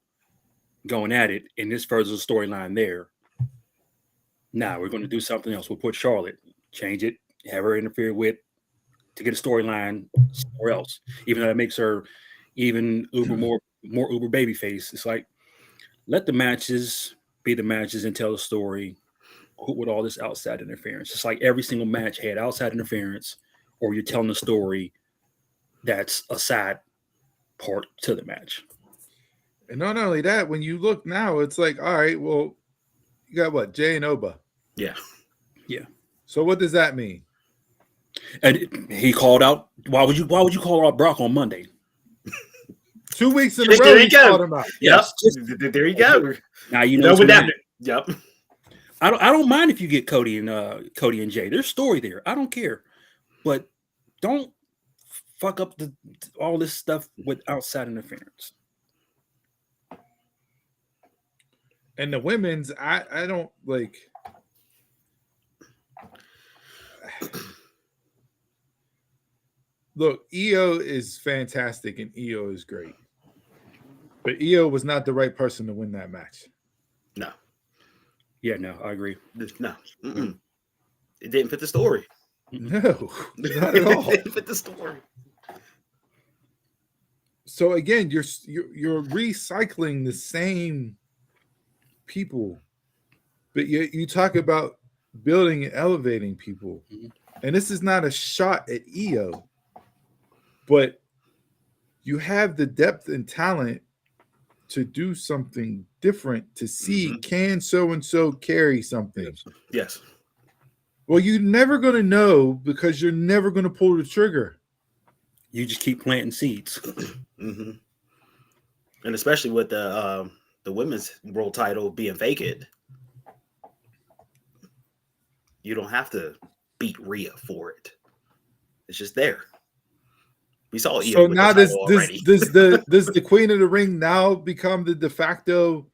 going at it, and this furthers the storyline there. Now we're going to do something else. We'll put Charlotte, change it, have her interfere with to get a storyline somewhere else. Even though that makes her even more uber babyface. It's like, let the matches be the matches and tell the story with all this outside interference. It's like every single match had outside interference, or you're telling a story that's a side part to the match. And not only that, when you look now, it's like, all right, well, you got what? Jay and Oba. Yeah. Yeah. So what does that mean? And he called out, why would you call out Brock on Monday? 2 weeks in a row, he called him out. Yep. There you go. Now you know what that. Yep. I don't mind if you get Cody and Jay. There's story there. I don't care. But don't fuck up all this stuff with outside interference. And the women's, I don't like. Look, Io is fantastic and Io is great. But Io was not the right person to win that match. No. Yeah, no, I agree. No. Mm-mm. It didn't fit the story. No, not at all. It didn't fit the story. So again, you're recycling the same people, but you talk about building and elevating people, and this is not a shot at Io, but you have the depth and talent to do something different, to see can so and so carry something. Yes. Well, you're never going to know because you're never going to pull the trigger. You just keep planting seeds. Mm-hmm. And especially with the women's world title being vacant, you don't have to beat Rhea for it. It's just there. We saw Io. So now does the Queen of the Ring now become the de facto?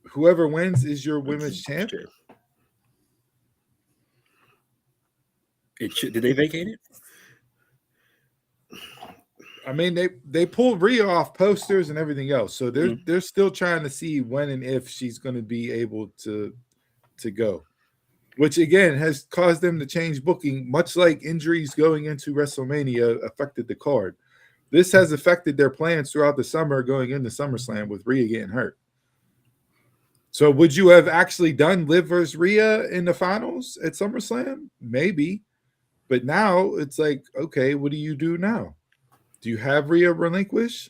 Whoever wins is your women's champ. Did they vacate it? I mean, they pulled Rhea off posters and everything else, so they're still trying to see when and if she's going to be able to go, which again has caused them to change booking, much like injuries going into WrestleMania affected the card. This has affected their plans throughout the summer going into SummerSlam with Rhea getting hurt. So would you have actually done Liv versus Rhea in the finals at SummerSlam? Maybe. But now it's like, okay, what do you do now? Do you have Rhea relinquish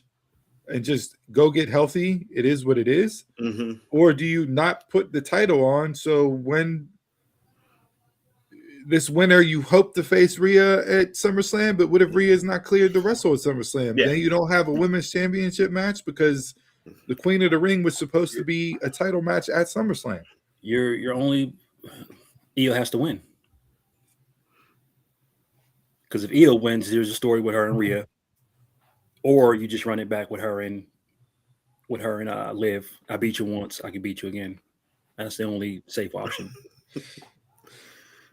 and just go get healthy? It is what it is. Mm-hmm. Or do you not put the title on? So when this winter, you hope to face Rhea at SummerSlam, but what if Rhea is not cleared to wrestle at SummerSlam? Yeah. Then you don't have a women's championship match because the Queen of the Ring was supposed to be a title match at SummerSlam. You're only Io has to win. Because if Io wins, there's a story with her and Rhea, or you just run it back with her and Liv. I beat you once, I can beat you again. That's the only safe option.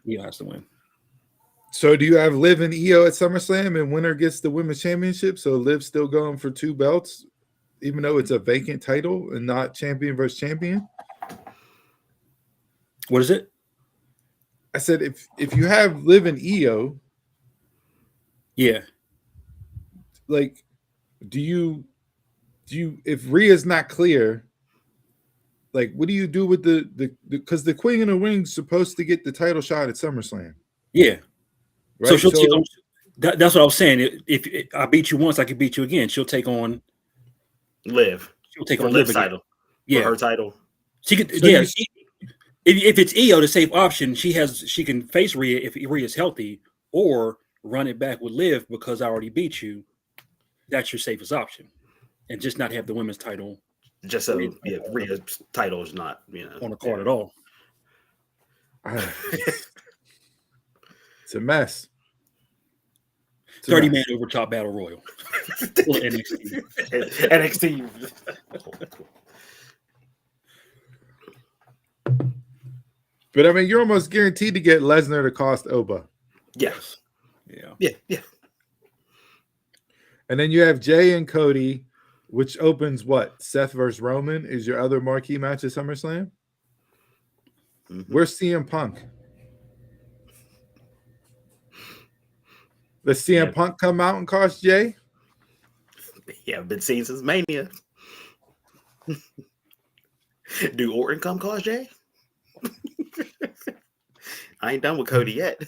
Io has to win. So do you have Liv and Io at SummerSlam and winner gets the women's championship? So Liv's still going for 2 belts, even though it's a vacant title and not champion versus champion? What is it? I said if you have Liv and Io, Yeah. like, do you if Rhea's not clear, like, what do you do with the because the Queen of the Ring's supposed to get the title shot at SummerSlam, Yeah. right? So she'll take on. That's what I was saying. If I beat you once, I can beat you again. She'll take on Liv. She'll take For on Liv Liv's again. title. Yeah. For her title. She could. So Yeah. If it's Io, the safe option, she can face Rhea if Rhea's healthy, or run it back with Liv because I already beat you. That's your safest option, and just not have the women's title Just so Rhea's title is not on the card at all. It's a mess. 30-man over top battle royal. NXT. NXT. But I mean, you're almost guaranteed to get Lesnar to cost Oba. Yes. Yeah. And then you have Jay and Cody, which opens what? Seth versus Roman is your other marquee match at SummerSlam. Mm-hmm. Where's CM Punk? Does CM Punk come out and cost Jay? Yeah, I've been seen since Mania. Do Orton come cost Jay? I ain't done with Cody yet.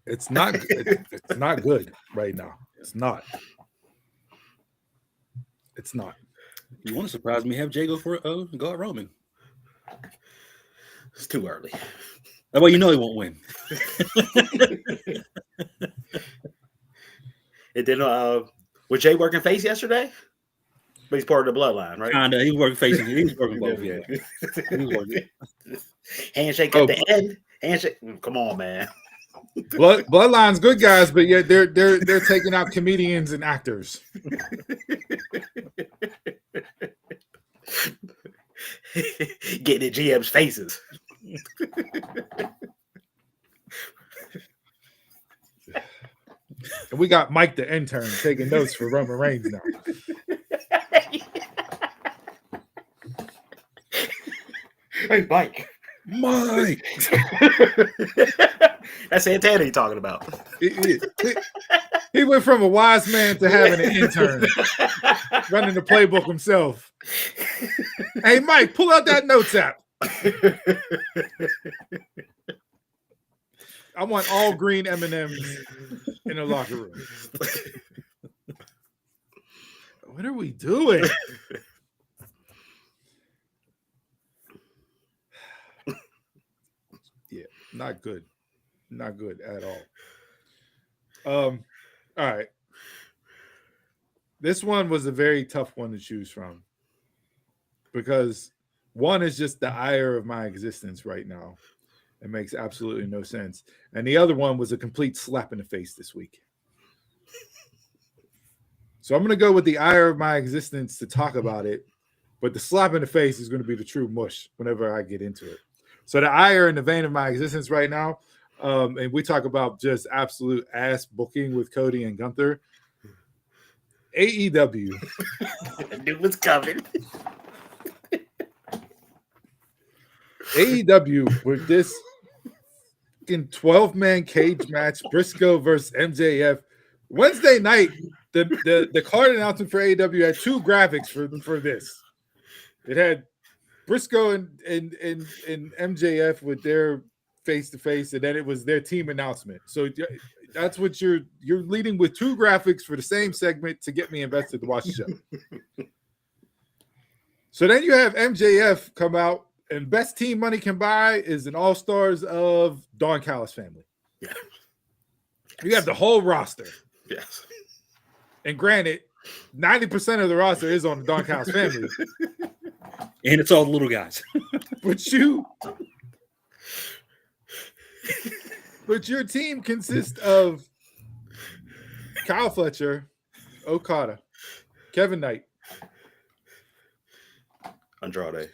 It's not. It's not good right now. It's not. It's not. You want to surprise me? Have Jay go for go at Roman. It's too early. That way you know he won't win. It did. Was Jay working face yesterday? But he's part of the bloodline, right? Kinda. He was working facing. He was working both. Yeah. He was working. Handshake at the end. Handshake. Come on, man. Bloodline's good guys, but yet they're taking out comedians and actors. Getting in GM's faces. And we got Mike the intern taking notes for Roman Reigns now. Hey, Mike. That's Santana you're talking about. He went from a wise man to having an intern running the playbook himself. Hey, Mike, pull out that notes app. I want all green M&Ms in the locker room. What are we doing? Yeah, not good. Not good at all. All right. This one was a very tough one to choose from because one is just the ire of my existence right now. It makes absolutely no sense. And the other one was a complete slap in the face this week. So I'm going to go with the ire of my existence to talk about it, but the slap in the face is going to be the true mush whenever I get into it. So the ire in the vein of my existence right now, and we talk about just absolute ass booking with Cody and Gunther. AEW. I knew it was coming. AEW with this 12-man cage match, Briscoe versus MJF. Wednesday night, the card announcement for AEW had two graphics for this. It had Briscoe and MJF with their face-to-face, and then it was their team announcement. So that's what you're leading with two graphics for the same segment to get me invested to watch the show. So then you have MJF come out, and best team money can buy is an all-stars of Don Callis family. Yeah. You have the whole roster. Yes. And granted, 90% of the roster is on the Don Callis family. And it's all the little guys. But your team consists of Kyle Fletcher, Okada, Kevin Knight, Andrade,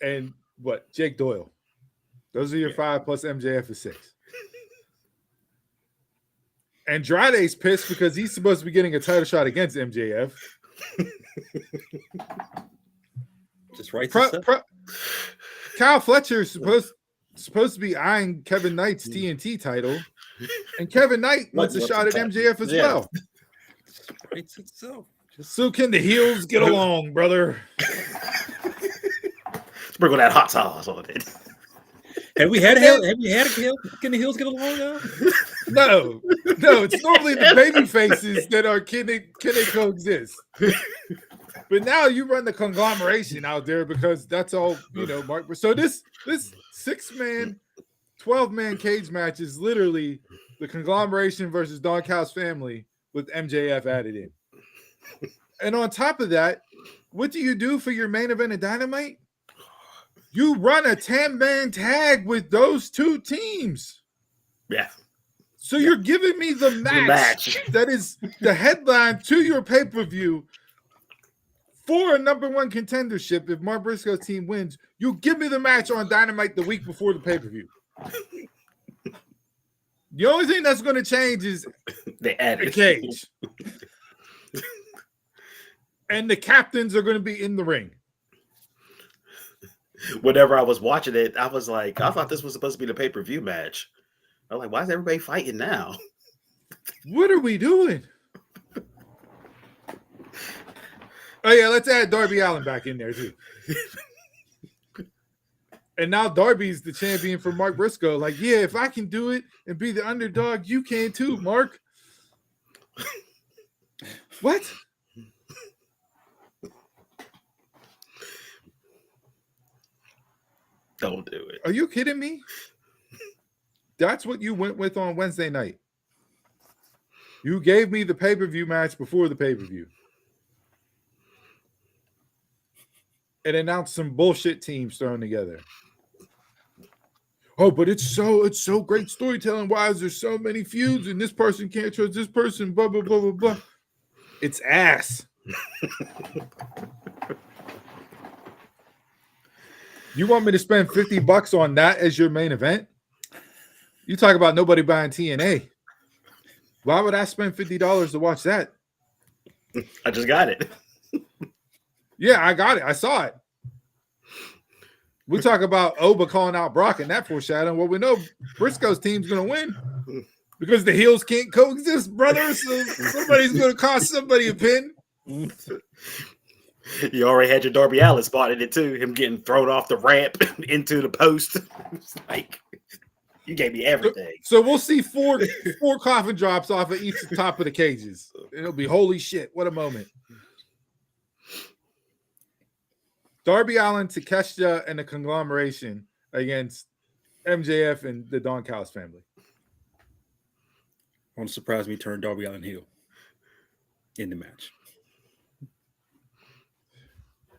and what? Jake Doyle. Those are your 5 plus MJF is 6. Andrade's pissed because he's supposed to be getting a title shot against MJF. Just writes itself. Kyle Fletcher is supposed to be eyeing Kevin Knight's TNT title, and Kevin Knight wants a shot at MJF as well. Just writes itself. So can the heels get along, brother? Sprinkle that hot sauce on it. Have we had a heel? Can the heels get along now? No. It's normally the baby faces that are can they coexist. But now you run the conglomeration out there because that's all Mark. So this 6-man, 12-man cage match is literally the conglomeration versus Don Callis family with MJF added in. And on top of that, what do you do for your main event of Dynamite? You run a 10-man tag with those two teams. Yeah. So you're giving me the match that is the headline to your pay-per-view for a number one contendership. If Mark Briscoe's team wins, you give me the match on Dynamite the week before the pay-per-view. The only thing that's going to change is the cage. And the captains are going to be in the ring. Whenever I was watching it, I was like, I thought this was supposed to be the pay-per-view match. I was like, why is everybody fighting now? What are we doing? Oh, yeah, let's add Darby Allin back in there, too. And now Darby's the champion for Mark Briscoe. Like, yeah, if I can do it and be the underdog, you can too, Mark. What? Don't do it. Are you kidding me? That's what you went with on Wednesday night. You gave me the pay-per-view match before the pay-per-view. And announced some bullshit teams thrown together. Oh, but it's so great storytelling. Why is there so many feuds and this person can't trust this person? Blah, blah, blah, blah, blah. It's ass. You want me to spend $50 on that as your main event? You talk about nobody buying TNA. Why would I spend $50 to watch that? I just got it. Yeah, I got it. I saw it. We talk about Oba calling out Brock and that foreshadowing. Well, we know Briscoe's team's going to win because the heels can't coexist, brother. So somebody's going to cost somebody a pin. You already had your Darby Allin spot in it too. Him getting thrown off the ramp into the post. It's like, you gave me everything. So we'll see four coffin drops off of each top of the cages. It'll be holy shit. What a moment. Darby Allin, Takeshita, and the conglomeration against MJF and the Don Callis family. Won't surprise me turn Darby Allin heel in the match.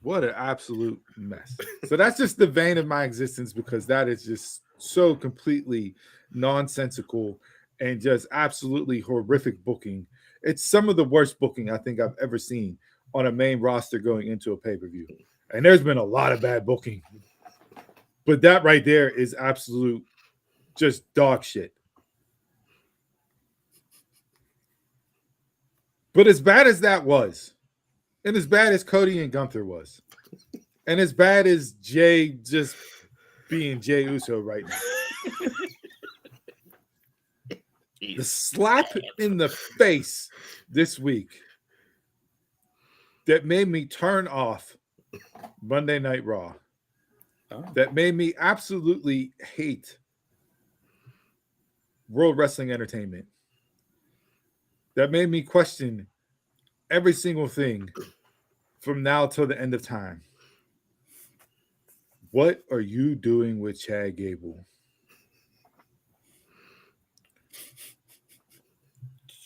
What an absolute mess. So that's just the vein of my existence because that is just so completely nonsensical and just absolutely horrific booking. It's some of the worst booking I think I've ever seen on a main roster going into a pay-per-view. And there's been a lot of bad booking. But that right there is absolute just dog shit. But as bad as that was, and as bad as Cody and Gunther was, and as bad as Jay just being Jay Uso right now, the slap in the face this week that made me turn off Monday Night Raw, that made me absolutely hate World Wrestling Entertainment, that made me question every single thing from now till the end of time. What are you doing with Chad Gable?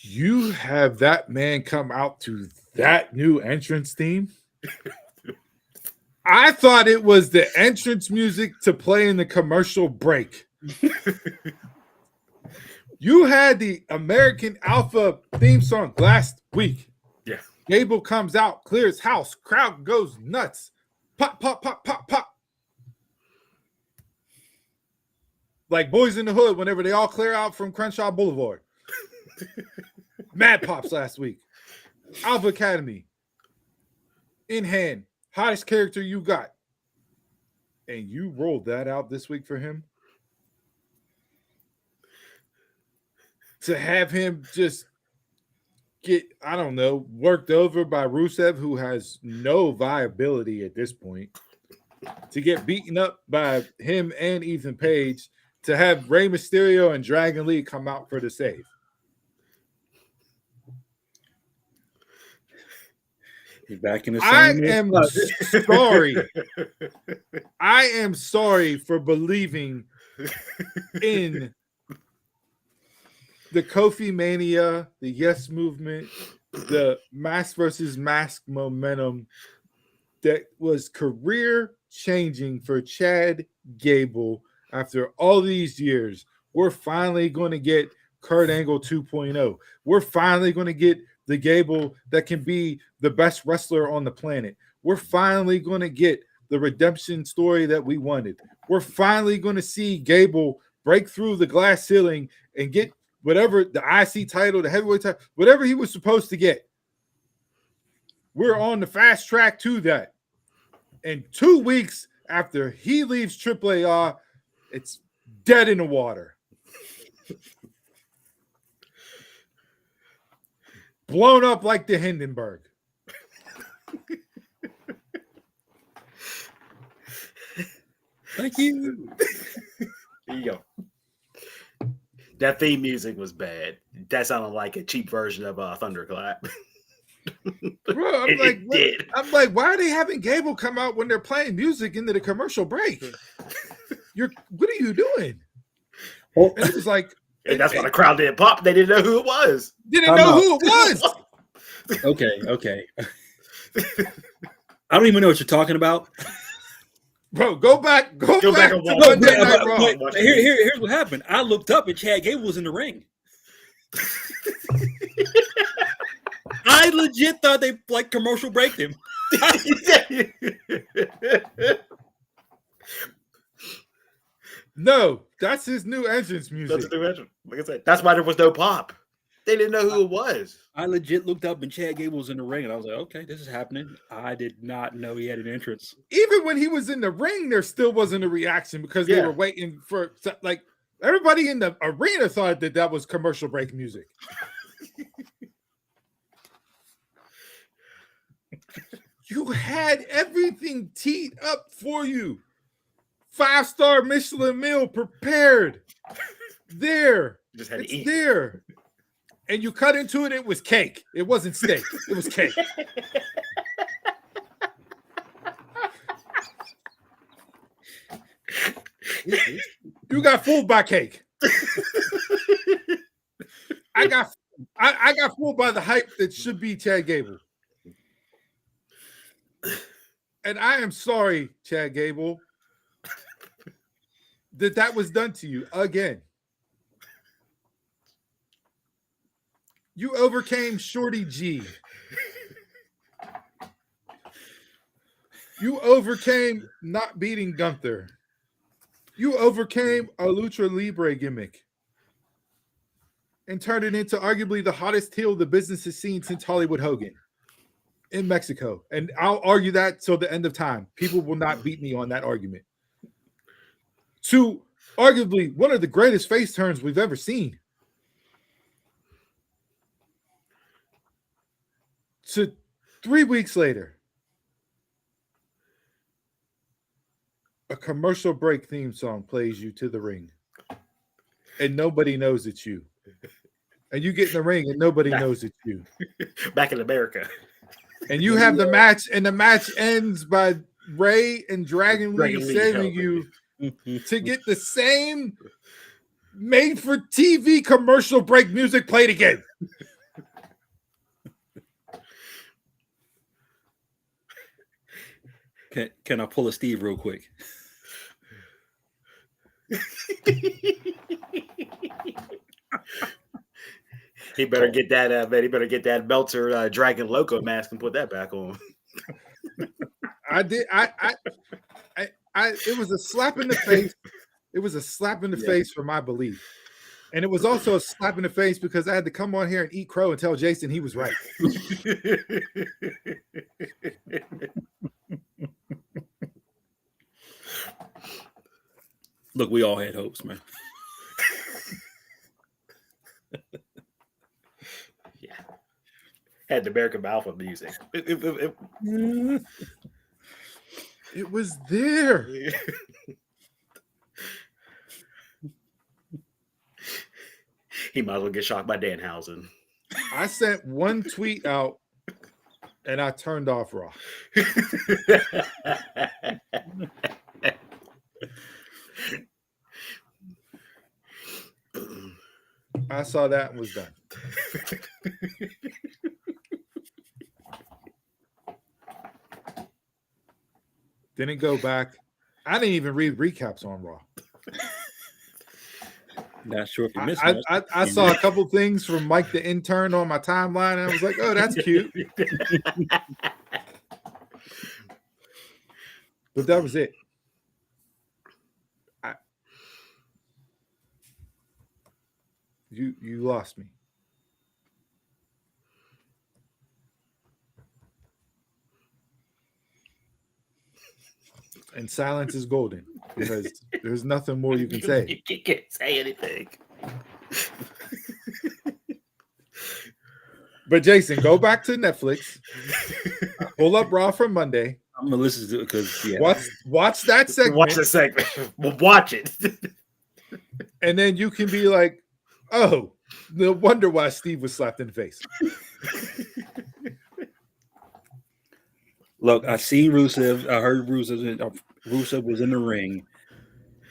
You have that man come out to that new entrance theme? I thought it was the entrance music to play in the commercial break. You had the American Alpha theme song last week. Yeah. Gable comes out, clears house, crowd goes nuts. Pop, pop, pop, pop, pop. Like Boys in the Hood whenever they all clear out from Crenshaw Boulevard. Mad Pops last week. Alpha Academy. in hand, hottest character you got, and you rolled that out this week for him. To have him just get, I don't know, worked over by Rusev, who has no viability at this point, to get beaten up by him and Ethan Page, to have Rey Mysterio and Dragon Lee come out for the save. He's back in the I same. am sorry. I am sorry for believing in the Kofi Mania, the Yes Movement, the mask versus mask momentum that was career changing for Chad Gable after all these years. We're finally going to get Kurt Angle 2.0. We're finally going to get the Gable that can be the best wrestler on the planet. We're finally going to get the redemption story that we wanted. We're finally going to see Gable break through the glass ceiling and get whatever the IC title, the heavyweight title, whatever he was supposed to get. We're on the fast track to that. And 2 weeks after he leaves AAA, it's dead in the water. Blown up like the Hindenburg. Thank you. There you go. That theme music was bad. That sounded like a cheap version of Thunderclap. Bro, I'm like, why are they having Gable come out when they're playing music into the commercial break? What are you doing? Well, and it was like, and that's why the crowd didn't pop. They didn't know who it was. Didn't know who it was. Okay. I don't even know what you're talking about. Bro, go back Go to back and watch Monday Night Raw. Here's what happened. I looked up and Chad Gable was in the ring. I legit thought they like commercial breaked him. No, that's his new entrance music. That's new entrance. Like I said, that's why there was no pop. They didn't know who it was. I legit looked up and Chad Gable was in the ring, and I was like, okay, this is happening. I did not know he had an entrance. Even when he was in the ring, there still wasn't a reaction because they were waiting for, like, everybody in the arena thought that was commercial break music. You had everything teed up for you. 5-star Michelin meal prepared. There. Just had it's to eat. there. And you cut into it, it was cake. It wasn't steak. It was cake. You got fooled by cake. I got fooled by the hype that should be Chad Gable. And I am sorry, Chad Gable, that was done to you again. You overcame Shorty G. You overcame not beating Gunther. You overcame a Lucha Libre gimmick and turned it into arguably the hottest heel the business has seen since Hollywood Hogan in Mexico. And I'll argue that till the end of time. People will not beat me on that argument. To arguably one of the greatest face turns we've ever seen. So 3 weeks later, a commercial break theme song plays you to the ring. And nobody knows it's you. And you get in the ring and nobody knows it's you. Back in America. And you have the match, and the match ends by Ray and Dragon Lee saving you to get the same made-for-TV commercial break music played again. Can I pull a Steve real quick? He better get that. Man, he better get that Meltzer Dragon Loco mask and put that back on. I did. It was a slap in the face. It was a slap in the face for my belief. And it was also a slap in the face because I had to come on here and eat crow and tell Jason he was right. Look, we all had hopes, man. Yeah. Had the American Alpha music. It was there. He might as well get shocked by Danhausen. I sent one tweet out and I turned off Raw. I saw that and was done. Didn't go back. I didn't even read recaps on Raw. Not sure if you missed I saw a couple things from Mike the intern on my timeline, and I was like, "Oh, that's cute." But that was it. You lost me. And silence is golden because there's nothing more you can say. You can't say anything. But Jason, go back to Netflix. Pull up Raw from Monday. I'm gonna listen to it because Watch that segment. Watch the segment. We'll watch it. And then you can be like, "Oh, no wonder why Steve was slapped in the face." Look, I seen Rusev. I heard Rusev was in the ring.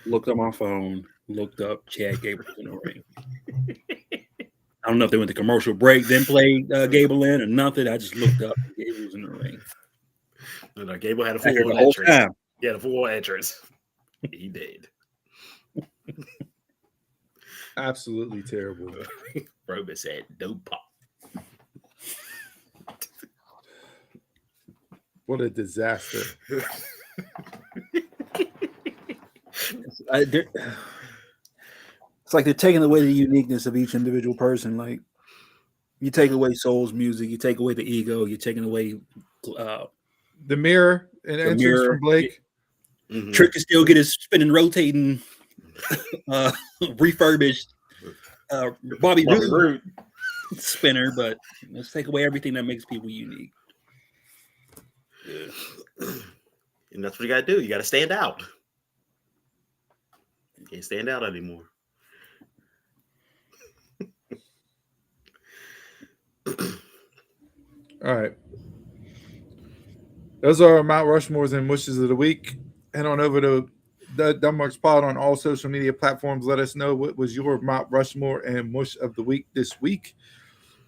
Looked on my phone. Looked up. Chad Gable was in the ring. I don't know if they went to commercial break, then played Gable in or nothing. I just looked up. Gable was in the ring. No, Gable had a I heard full the whole entrance. time. He had a full entrance. He did. Absolutely terrible. Roman said, "No pop." What a disaster. It's like they're taking away the uniqueness of each individual person. Like you take away Soul's music, you take away the ego, you're taking away The mirror and the entrance mirror. from Blake. Mm-hmm. Trick can still get his spinning, rotating, refurbished Bobby Roode spinner, but let's take away everything that makes people unique. Yeah. And that's what you got to do. You got to stand out. You can't stand out anymore. All right. Those are our Mount Rushmores and Mushes of the Week. Head on over to the Dunmarks Pod on all social media platforms. Let us know what was your Mount Rushmore and Mush of the Week this week.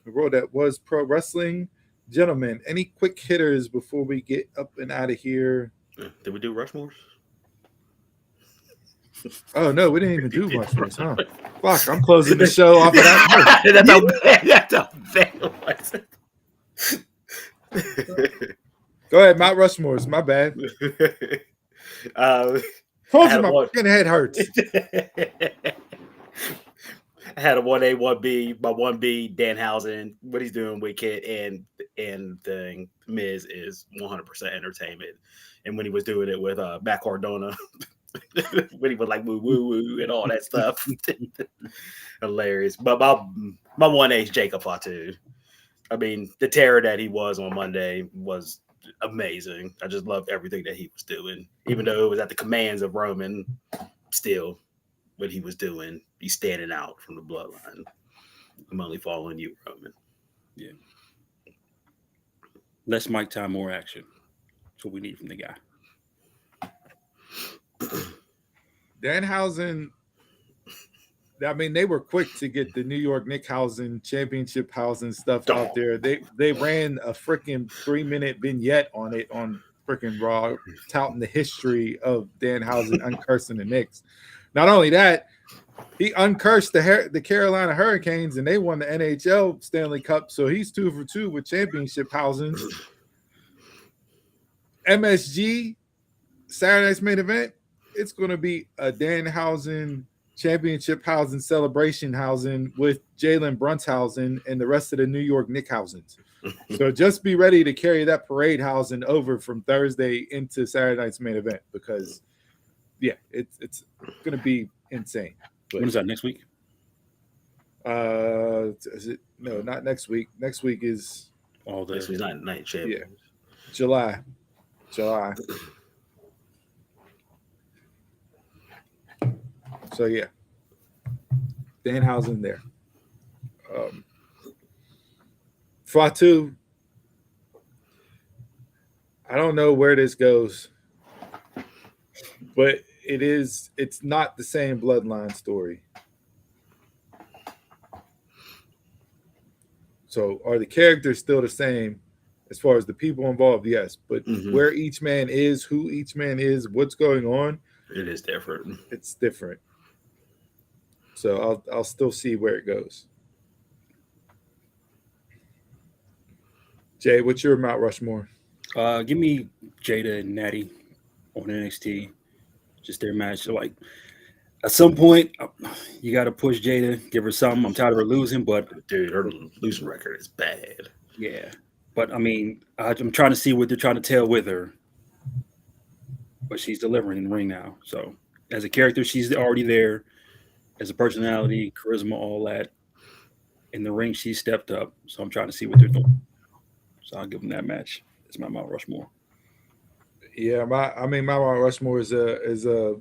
The road that was pro wrestling. Gentlemen, any quick hitters before we get up and out of here? Did we do Rushmores? Oh, no, we didn't even do Rushmores, huh? Fuck, I'm closing the show off of that. That's how bad it was. Go ahead, Mount Rushmore's. My bad. Told you my fucking head hurts. I had a 1A, 1B. My 1B, Danhausen, what he's doing with Kid and the Miz is 100% entertainment. And when he was doing it with Matt Cardona, when he was like woo woo woo and all that stuff, hilarious. But my 1A is Jacob Fatu. I mean, the terror that he was on Monday was amazing. I just loved everything that he was doing, even though it was at the commands of Roman. Still, what he was doing, he's standing out from the bloodline. I'm only following you, Roman. Yeah. Less mic time, more action. That's what we need from the guy. Danhausen, I mean, they were quick to get the New York Nickhausen Championship Hausen stuff out there. They ran a freaking 3-minute vignette on it on freaking Raw, touting the history of Danhausen uncursing the Knicks. Not only that, he uncursed the Carolina Hurricanes, and they won the NHL Stanley Cup, so he's 2 for 2 with championship Hausens. MSG, Saturday's main event, it's going to be a Danhausen Championship Celebration with Jalen Brunshausen and the rest of the New York Nickhausens. So just be ready to carry that parade housing over from Thursday into Saturday night's main event because, yeah, it's going to be insane. But, when is that, next week? Is it? No, not next week. Next week is Next week's not night champion. Yeah, July. So yeah, Danhausen there. Fatu. I don't know where this goes, but it's not the same bloodline story. So are the characters still the same as far as the people involved? Yes, but where each man is, who each man is, what's going on, it is different. It's different. So I'll still see where it goes. Jay, what's your Mount Rushmore? Give me Jada and Natty on NXT. Just their match. So, like, at some point, you got to push Jada, give her something. I'm tired of her losing, but dude, her losing record is bad. Yeah, but I mean, I'm trying to see what they're trying to tell with her, but she's delivering in the ring now. So, as a character, she's already there. As a personality, charisma, all that. In the ring, she stepped up. So I'm trying to see what they're doing. So I'll give them that match. It's my Mount Rushmore. Yeah, my Mount Rushmore is a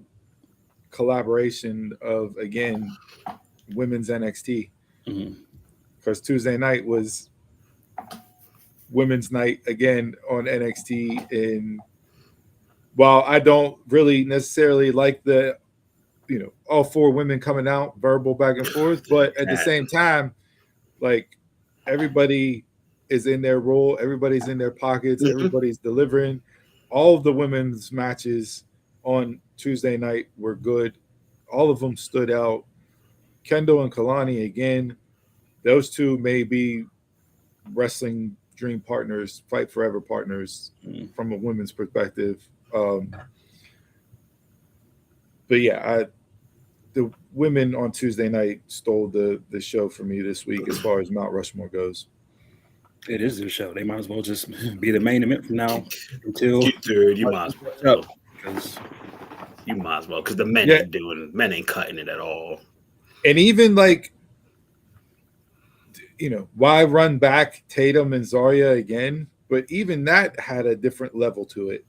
collaboration of, again, women's NXT. Because Tuesday night was women's night again on NXT. And while I don't really necessarily like the, all four women coming out, verbal back and forth, but at the same time, like, everybody is in their role, everybody's in their pockets, everybody's delivering. All of the women's matches on Tuesday night were good. All of them stood out. Kendall and Kalani, again, those two may be wrestling dream partners, fight forever partners from a women's perspective. But yeah, the women on Tuesday night stole the show for me this week as far as Mount Rushmore goes. It is their show. They might as well just be the main event from now until. Dude, you might as well. You might as well, because the men ain't cutting it at all. And even like, why run back Tatum and Zarya again? But even that had a different level to it.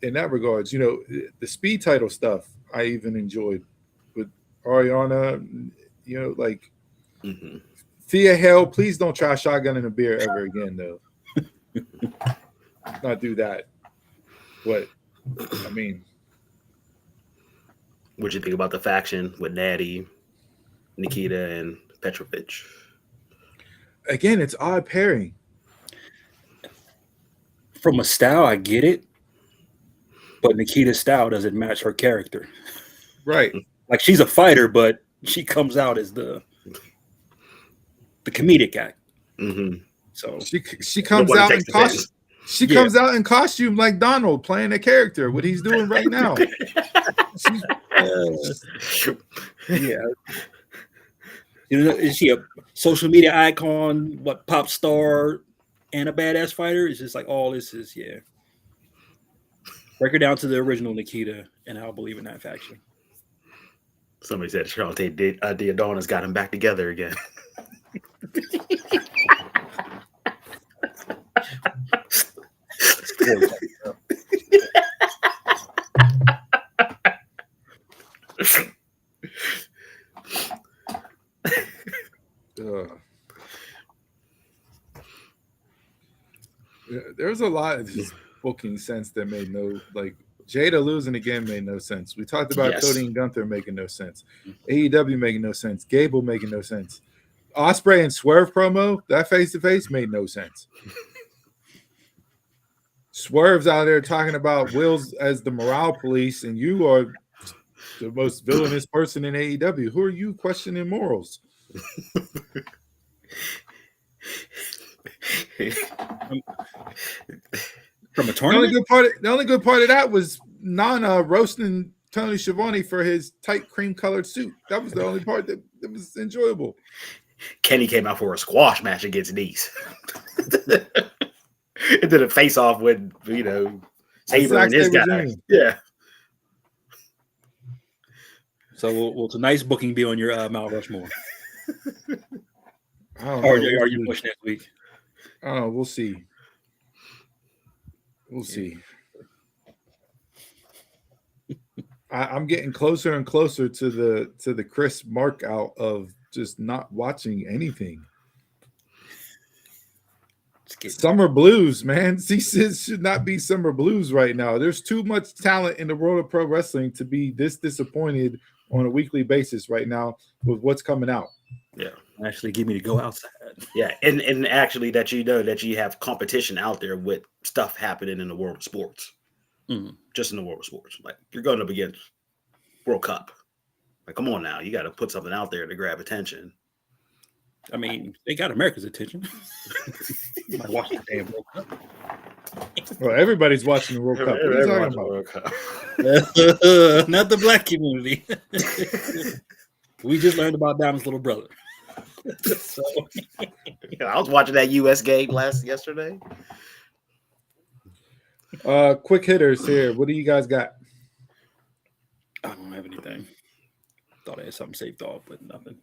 In that regards, the speed title stuff I even enjoyed with Ariana, like Thea Hale, please don't try shotgunning a beer ever again, though. Not do that. What? I mean, what'd you think about the faction with Natty, Nikita, and Petrovic? Again, it's odd pairing. From a style, I get it. But Nikita's style doesn't match her character. Right. Like, she's a fighter, but she comes out as the comedic act. So she comes out in costume. She comes out in costume like Donald playing a character. What he's doing right now. Is she a social media icon? What, pop star and a badass fighter? It's just like all this is Break her down to the original Nikita, and I'll believe in that faction. Somebody said Charlotte Diadona's got him back together again. There's a lot of booking sense that made Jada losing again made no sense. We talked about Cody and Gunther making no sense. AEW making no sense. Gable making no sense. Ospreay and Swerve promo, that face-to-face made no sense. Swerve's out there talking about Will's as the morale police, and you are the most villainous person in AEW. Who are you questioning morals? From a tournament? The only good part of that was Nana roasting Tony Schiavone for his tight cream colored suit. That was the only part that was enjoyable. Kenny came out for a squash match against Nice. It did a face off with, Saber and his guy. Yeah. So will tonight's booking be on your Mount Rushmore? Or are you pushing next week? Oh, we'll see. We'll see. I'm getting closer and closer to the Chris mark out of just not watching anything. Summer blues, man. C-Sis should not be summer blues right now. There's too much talent in the world of pro wrestling to be this disappointed on a weekly basis right now with what's coming out. Yeah. Actually give me to go outside. Yeah. And actually that that you have competition out there with stuff happening in the world of sports. Mm-hmm. Just in the world of sports. Like you're going up against World Cup. Like, come on now. You got to put something out there to grab attention. I mean, they got America's attention. Might watch the damn World Cup. Well, everybody's watching the World Cup. What are you talking about? World Cup. Not the black community. We just learned about Diamond's little brother. So. Yeah, I was watching that U.S. game yesterday. Quick hitters here. What do you guys got? I don't have anything. Thought I had something saved off, but nothing.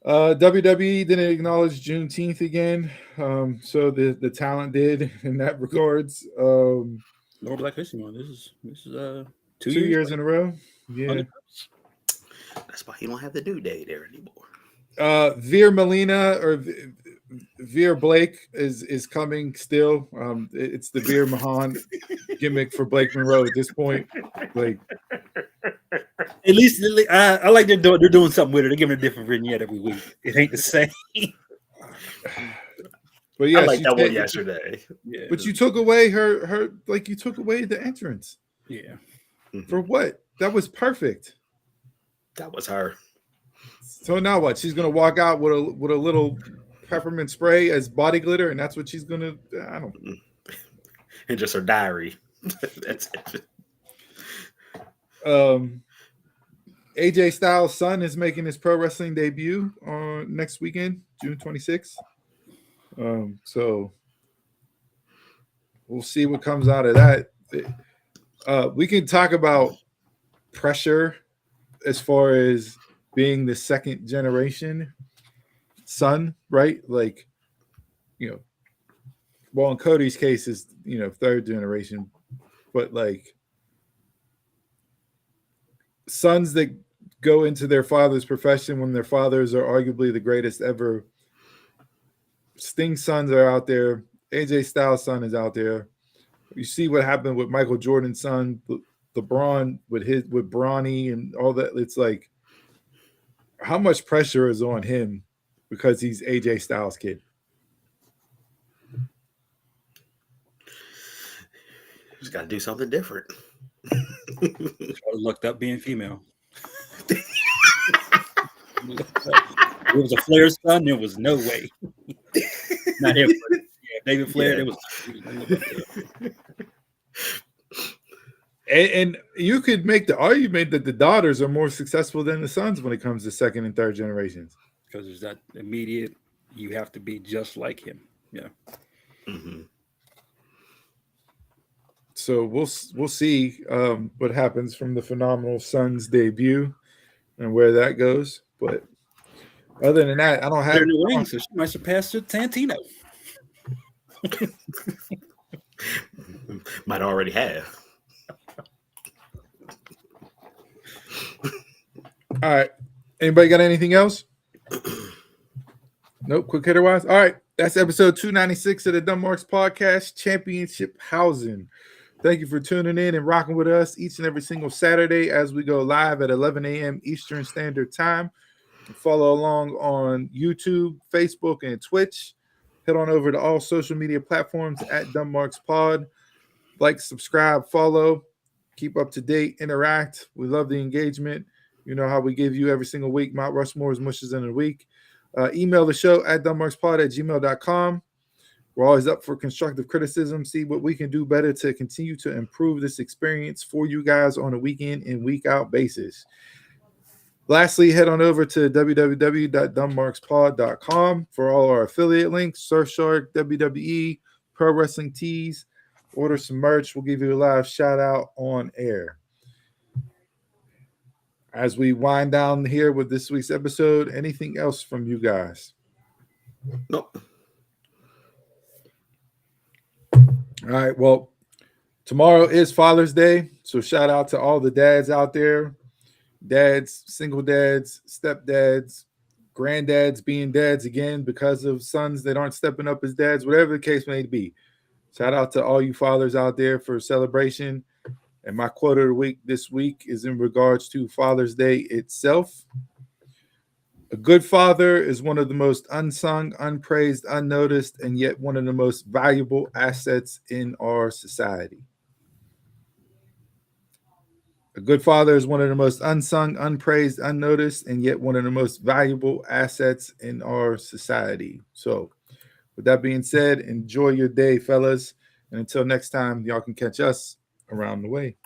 WWE didn't acknowledge Juneteenth again. So the talent did in that regards. No Black History Month. This is 2 years in a row. Yeah. That's why you don't have the due date there anymore. Veer Molina or Veer Blake is coming still. It's the Veer Mahan gimmick for Blake Monroe at this point. Like, at least I like they're doing something with it. They're giving a different vignette every week. It ain't the same. But yeah, I like that one yesterday. Yeah, but you took away her like you took away the entrance. Yeah. For what? That was perfect. That was her. So now what? She's gonna walk out with a little peppermint spray as body glitter, and that's what she's gonna. I don't. And just her diary. That's it. AJ Styles' son is making his pro wrestling debut on next weekend, June 26th. So we'll see what comes out of that. We can talk about pressure as far as being the second generation son, right? Like, well, in Cody's case is, third generation, but like sons that go into their father's profession when their fathers are arguably the greatest ever. Sting's sons are out there. AJ Styles' son is out there. You see what happened with Michael Jordan's son, LeBron with Bronny and all that. It's like, how much pressure is on him because he's AJ Styles' kid? Just got to do something different. Looked up being female. It was a Flair's son. There was no way. Not him. But David Flair. Yeah. There was. And you could make the argument that the daughters are more successful than the sons when it comes to second and third generations. Because there's that immediate, you have to be just like him. Yeah. Mm-hmm. So we'll see what happens from the Phenomenal Sons debut and where that goes. But other than that, I don't have the ring, so she might surpass Santino. Might already have. All right. Anybody got anything else? Nope. Quick hitter wise. All right. That's episode 296 of the Dunmarks Podcast, Championhausen. Thank you for tuning in and rocking with us each and every single Saturday as we go live at 11 a.m. Eastern Standard Time. Follow along on YouTube, Facebook, and Twitch. Head on over to all social media platforms at Dunmarks Pod. Like, subscribe, follow, keep up to date, interact. We love the engagement. You know how we give you every single week Mount Rushmore's Mushes in a Week. Email the show at dunmarkspod@gmail.com. We're always up for constructive criticism, see what we can do better to continue to improve this experience for you guys on a week in and week out basis. Lastly, head on over to www.dumbmarkspod.com for all our affiliate links, Surfshark, WWE, Pro Wrestling Tees. Order some merch. We'll give you a live shout out on air. As we wind down here with this week's episode, anything else from you guys? Nope. All right. Well, tomorrow is Father's Day. So shout out to all the dads out there. Dads, single dads, stepdads, granddads being dads again because of sons that aren't stepping up as dads, whatever the case may be. Shout out to all you fathers out there for celebration. And my quote of the week this week is in regards to Father's Day itself. A good father is one of the most unsung, unpraised, unnoticed, and yet one of the most valuable assets in our society. A good father is one of the most unsung, unpraised, unnoticed, and yet one of the most valuable assets in our society. So, with that being said, enjoy your day, fellas. And until next time, y'all can catch us around the way.